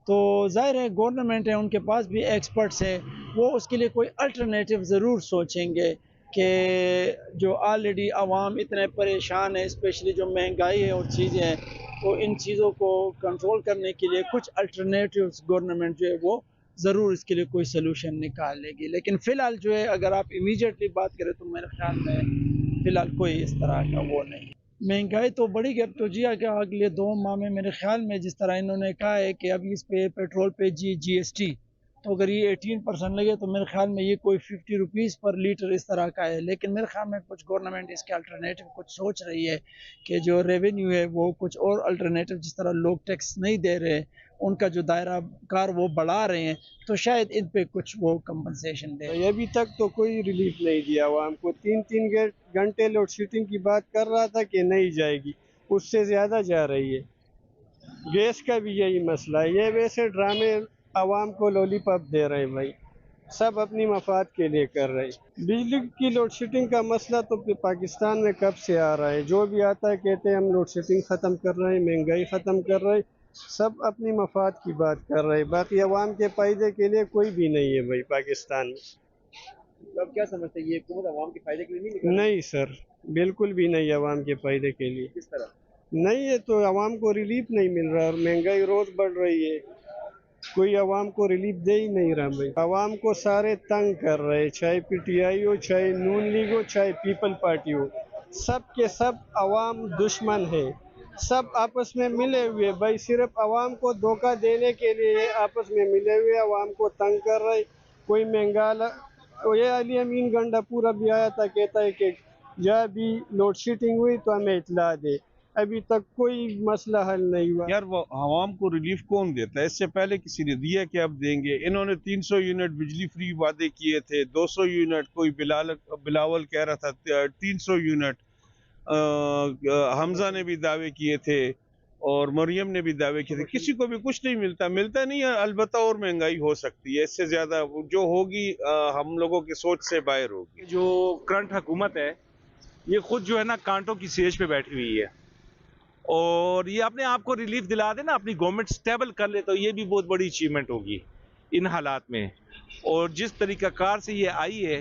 तो ज़ाहिर है गवर्नमेंट है, उनके पास भी एक्सपर्ट्स है, वो उसके लिए कोई अल्टरनेटिव ज़रूर सोचेंगे। कि जो ऑलरेडी आवाम इतने परेशान है, स्पेशली जो महंगाई है और चीज़ें हैं, तो इन चीज़ों को कंट्रोल करने के लिए कुछ अल्टरनेटिव्स गवर्नमेंट जो है वो ज़रूर इसके लिए कोई सलूशन निकालेगी। लेकिन फ़िलहाल जो है अगर आप इमीडिएटली बात करें तो मेरे ख्याल में फ़िलहाल कोई इस तरह का वो नहीं। महंगाई तो बढ़ी अब तो जी कि अगले 2 माह में मेरे ख्याल में जिस तरह इन्होंने कहा है कि अभी इस पे पेट्रोल पे GST, तो अगर ये 18% लगे तो मेरे ख्याल में ये कोई 50 रुपीज़ पर लीटर इस तरह का है। लेकिन मेरे ख्याल में कुछ गवर्नमेंट इसके अल्टरनेटिव कुछ सोच रही है कि जो रेवेन्यू है वो कुछ और अल्टरनेटिव, जिस तरह लोग टैक्स नहीं दे रहे, उनका जो दायरा कार वो बढ़ा रहे हैं, तो शायद इन पे कुछ वो कंपनसेशन दे। अभी तक तो कोई रिलीफ नहीं दिया आवाम को। 3-3 घंटे लोड शेडिंग की बात कर रहा था कि नहीं जाएगी, उससे ज़्यादा जा रही है। गैस का भी यही मसला है। ये वैसे ड्रामे आवाम को लॉलीपॉप दे रहे हैं भाई, सब अपनी मफाद के लिए कर रहे हैं। बिजली की लोड शेडिंग का मसला तो पाकिस्तान में कब से आ रहा है। जो भी आता है कहते हैं हम लोड शेडिंग ख़त्म कर रहे हैं, महंगाई ख़त्म कर रहे हैं, सब अपनी मफाद की बात कर रहे हैं। बाकी अवाम के फ़ायदे के लिए कोई भी नहीं है भाई पाकिस्तान में। अब क्या समझते हैं, ये हुकूमत अवाम के फ़ायदे के लिए नहीं निकल रही? नहीं सर, बिल्कुल भी नहीं अवाम के फ़ायदे के लिए। किस तरह नहीं है तो अवाम को रिलीफ नहीं मिल रहा और महंगाई रोज़ बढ़ रही है, कोई अवाम को रिलीफ दे ही नहीं रहा भाई। अवाम को सारे तंग कर रहे, चाहे PTI हो, चाहे नून लीग हो, चाहे पीपल पार्टी हो, सब के सब अवाम दुश्मन है, सब आपस में मिले हुए भाई। सिर्फ अवाम को धोखा देने के लिए ये आपस में मिले हुए अवाम को तंग कर रहे। कोई महंगा तो ये अली अमीन गंडापुरा भी आया था, कहता है कि जब भी लोड शेडिंग हुई तो हमें इतला दे। अभी तक कोई मसला हल नहीं हुआ। यार वो आवाम को रिलीफ कौन देता है? इससे पहले किसी ने दिया कि अब देंगे। इन्होंने 300 यूनिट बिजली फ्री वादे किए थे, 200 यूनिट, कोई बिलावल कह रहा था 300 यूनिट, हमजा ने भी दावे किए थे और मरियम ने भी दावे किए थे। किसी को भी कुछ नहीं मिलता नहीं है। अलबत्ता और महंगाई हो सकती है, इससे ज़्यादा जो होगी हम लोगों की सोच से बाहर होगी। जो करंट हुकूमत है ये खुद जो है ना कांटों की सेज पे बैठी हुई है, और ये अपने आप को रिलीफ दिला दे ना, अपनी गवर्नमेंट स्टेबल कर ले, तो ये भी बहुत बड़ी अचीवमेंट होगी इन हालात में। और जिस तरीक़ाकार से ये आई है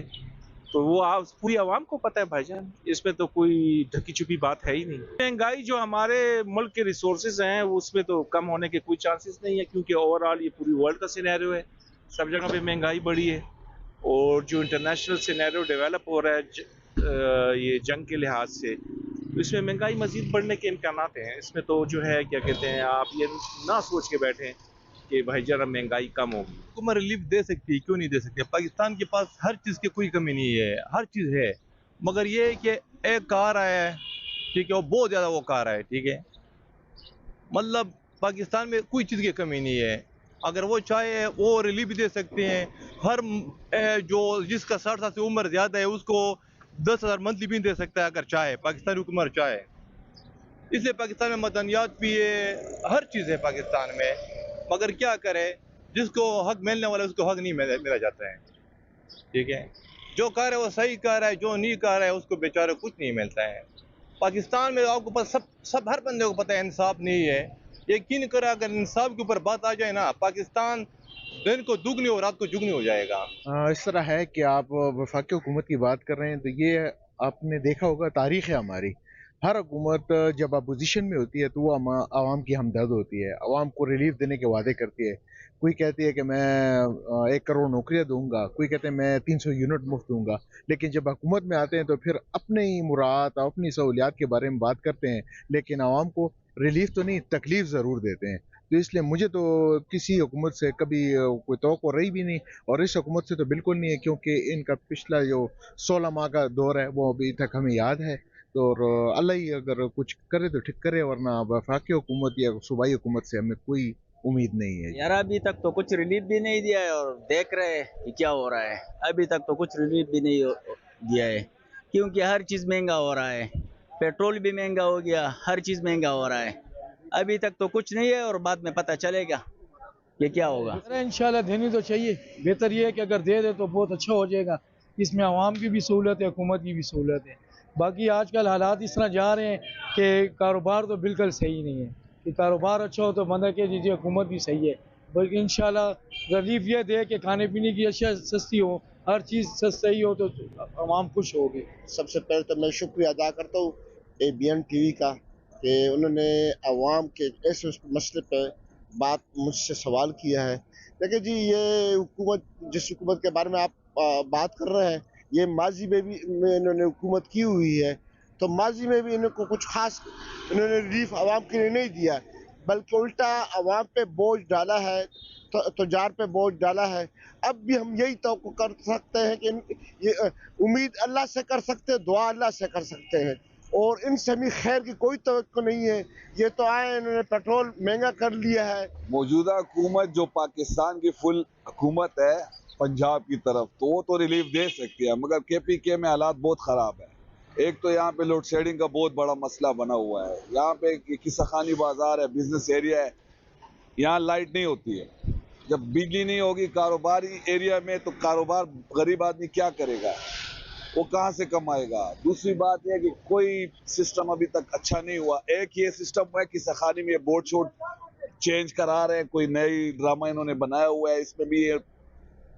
तो वो पूरी आवाम को पता है भाईजान, इसमें तो कोई ढकी छुपी बात है ही नहीं। महंगाई जो हमारे मुल्क के रिसोर्सेज हैं उसमें तो कम होने के कोई चांसेस नहीं है, क्योंकि ओवरऑल ये पूरी वर्ल्ड का सिनेरियो है, सब जगह पे महंगाई बढ़ी है। और जो इंटरनेशनल सिनेरियो डेवलप हो रहा है ये जंग के लिहाज से, तो इसमें महंगाई मजीद बढ़ने के इम्कानात हैं। इसमें तो जो है क्या कहते हैं, आप ये ना सोच के बैठें कि भाई जरा महंगाई कम होगी। हुकूमत रिलीफ दे सकती है, क्यों नहीं दे सकती? पाकिस्तान के पास हर चीज़ की कोई कमी नहीं है, हर चीज़ है, मगर ये है कि एक कार आया है, ठीक है, और बहुत ज़्यादा वो कार है, ठीक है, मतलब पाकिस्तान में कोई चीज़ की कमी नहीं है। अगर वो चाहे वो रिलीफ भी दे सकते हैं। हर जो जिसका 60 साल से उम्र ज़्यादा है उसको 10,000 मंथली भी दे सकता है अगर चाहे, पाकिस्तानी हुकूमत चाहे। इसलिए पाकिस्तान में मदनियात भी है, हर चीज़ है पाकिस्तान में, मगर क्या करे, जिसको हक मिलने वाला है उसको हक नहीं मिला जाता है, ठीक है। जो कर रहा है वो सही कर रहा है, जो नहीं कर रहा है उसको बेचारे कुछ नहीं मिलता है। पाकिस्तान में आपको पता, सब हर बंदे को पता है इंसाफ नहीं है। यकीन करें, अगर इंसाफ के ऊपर बात आ जाए ना, पाकिस्तान दिन को दुगनी और रात को जुगनी हो जाएगा। इस तरह है कि आप वफाकी हुकूमत की बात कर रहे हैं, तो ये आपने देखा होगा, तारीख़ है हमारी, हर हुकूमत जब अपोजिशन में होती है तो वो आवाम की हमदर्द होती है, आवाम को रिलीफ देने के वादे करती है। कोई कहती है कि मैं 1 करोड़ नौकरियां दूंगा, कोई कहते हैं मैं 300 यूनिट मुफ्त दूंगा, लेकिन जब हुकूमत में आते हैं तो फिर अपनी मुराद, अपनी सहूलियात के बारे में बात करते हैं, लेकिन आवाम को रिलीफ तो नहीं, तकलीफ ज़रूर देते हैं। तो इसलिए मुझे तो किसी हुकूमत से कभी कोई तवक्को रही भी नहीं, और इस हुकूमत से तो बिल्कुल नहीं है, क्योंकि इनका पिछला जो 16 माह का दौर है वो अभी तक हमें याद है। तो अल्लाह ही अगर कुछ करे तो ठीक करे, वरना वफाकी हुकूमत या सूबाई हुकूमत से हमें कोई उम्मीद नहीं है। यार अभी तक तो कुछ रिलीफ भी नहीं दिया है, और देख रहे हैं कि क्या हो रहा है। अभी तक तो कुछ रिलीफ भी नहीं दिया है, क्योंकि हर चीज़ महंगा हो रहा है, पेट्रोल भी महंगा हो गया, हर चीज़ महंगा हो रहा है। अभी तक तो कुछ नहीं है, और बाद में पता चलेगा कि क्या होगा। इंशाल्लाह देनी तो चाहिए, बेहतर ये है कि अगर दे दे तो बहुत अच्छा हो जाएगा। इसमें आवाम की भी सहूलत है, हुकूमत की भी सहूलत है। बाकी आजकल हालात इस तरह जा रहे हैं कि कारोबार तो बिल्कुल सही नहीं है, कि कारोबार अच्छा हो तो बंदा कह दीजिए हुकूमत भी सही है, बल्कि इंशाल्लाह रिलीफ ये दे कि खाने पीने की अशिया सस्ती हो, हर चीज़ सही हो तो आवाम खुश होगी। सबसे पहले तो मैं शुक्रिया अदा करता हूँ ABN TV का कि उन्होंने आवाम के ऐसे मसले पर बात मुझसे सवाल किया है। देखिए जी, ये हुकूमत, जिस हुकूमत के बारे में आप बात कर रहे हैं, ये माजी में भी इन्होंने हुकूमत की हुई है, तो माजी में भी इनको कुछ खास इन्होंने रिलीफ आवाम के लिए नहीं दिया, बल्कि उल्टा आवाम पे बोझ डाला है, तुजार पे बोझ डाला है। अब भी हम यही तो कर सकते हैं कि ये उम्मीद अल्लाह से कर सकते हैं, दुआ अल्लाह से कर सकते हैं, और इनसे हमें खैर की कोई तवक्को नहीं है। ये तो आए, इन्होंने पेट्रोल महंगा कर लिया है। मौजूदा हुकूमत जो पाकिस्तान की फुल हुकूमत है पंजाब की तरफ, तो वो तो रिलीफ दे सकती है, मगर KPK में हालात बहुत ख़राब है। एक तो यहाँ पे लोड शेडिंग का बहुत बड़ा मसला बना हुआ है। यहाँ पे किस्साखानी बाजार है, बिजनेस एरिया है, यहाँ लाइट नहीं होती है। जब बिजली नहीं होगी कारोबारी एरिया में, तो कारोबार गरीब आदमी क्या करेगा, वो कहाँ से कमाएगा। दूसरी बात यह कि कोई सिस्टम अभी तक अच्छा नहीं हुआ। एक ये सिस्टम है कि सखानी में बोर्ड शोर्ड चेंज करा रहे हैं, कोई नई ड्रामा इन्होंने बनाया हुआ है, इसमें भी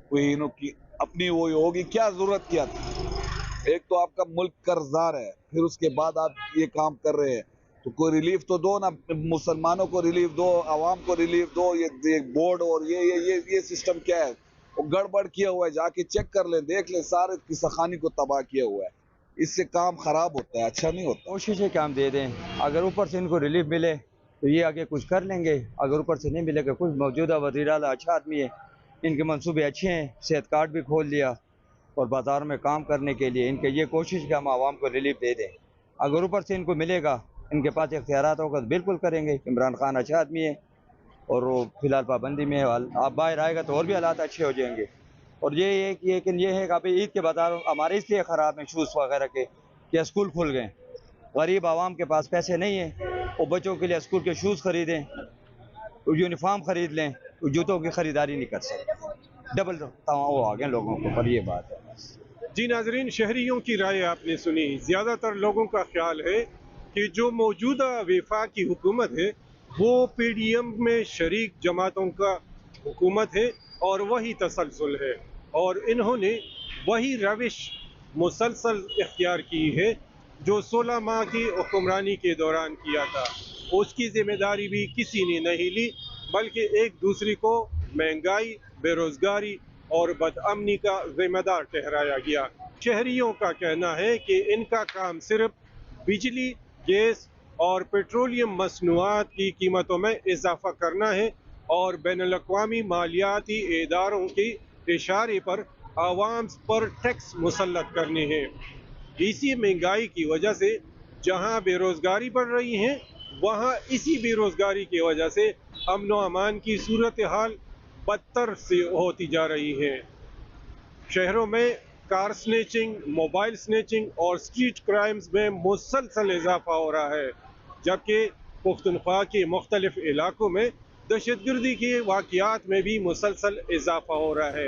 कोई इनकी अपनी वो होगी, क्या जरूरत क्या थी। एक तो आपका मुल्क कर्जदार है, फिर उसके बाद आप ये काम कर रहे हैं, तो कोई रिलीफ तो दो ना, मुसलमानों को रिलीफ दो, आवाम को रिलीफ दो। ये बोर्ड और ये सिस्टम क्या है, वो गड़बड़ किया हुआ है, जाके चेक कर लें, देख लें, सारे किस्साखानी को तबाह किया हुआ है। इससे काम खराब होता है, अच्छा नहीं होता। कोशिश है कि हम दे दें, अगर ऊपर से इनको रिलीफ मिले तो ये आगे कुछ कर लेंगे, अगर ऊपर से नहीं मिलेगा। कुछ मौजूदा वज़ीर आला अच्छा आदमी है, इनके मंसूबे अच्छे हैं, सेहत कार्ड भी खोल लिया, और बाज़ार में काम करने के लिए इनके ये कोशिश कि हम आवाम को रिलीफ दे दें। अगर ऊपर से इनको मिलेगा, इनके पास इख्तियारात होगा तो बिल्कुल करेंगे। इमरान खान अच्छा आदमी है और वो फिलहाल पाबंदी में है, आप बाहर आएगा तो और भी हालात अच्छे हो जाएंगे। और ये है कि अभी ईद के बाजार हमारे इसलिए ख़राब हैं शूज़ वगैरह के, कि स्कूल खुल गए, गरीब आवाम के पास पैसे नहीं है, वो बच्चों के लिए स्कूल के शूज़ ख़रीदें, यूनिफॉर्म ख़रीद लें, जूतों की ख़रीदारी नहीं कर सकते। डबल वो आ गए लोगों को, पर ये बात है। जी नाजरीन, शहरियों की राय आपने सुनी। ज़्यादातर लोगों का ख्याल है कि जो मौजूदा वफाकी हुकूमत है वो PDM में शरीक जमातों का हुकूमत है और वही तसलसल है, और इन्होंने वही रविश मुसलसल इख्तियार की है जो 16 माह की हुक्मरानी के दौरान किया था। उसकी ज़िम्मेदारी भी किसी ने नहीं ली, बल्कि एक दूसरे को महंगाई, बेरोज़गारी और बदअमनी का ज़िम्मेदार ठहराया गया। शहरियों का कहना है कि इनका काम सिर्फ बिजली, गैस और पेट्रोलियम मसनूआत की कीमतों में इजाफा करना है और बैनुल-अक़वामी मालियाती इदारों के इशारे पर आवाम पर टैक्स मुसल्लत करने हैं। इसी महंगाई की वजह से जहां बेरोज़गारी बढ़ रही है, वहां इसी बेरोज़गारी की वजह से अमन व अमान की सूरत हाल बदतर से होती जा रही है। शहरों में कार स्नैचिंग, मोबाइल स्नैचिंग और स्ट्रीट क्राइम्स में मुसलसल इजाफा हो रहा है, जबकि पुख्तनख्वा के मुख्तलिफ इलाकों में दहशतगर्दी के वाक़यात में भी मुसलसल इजाफा हो रहा है।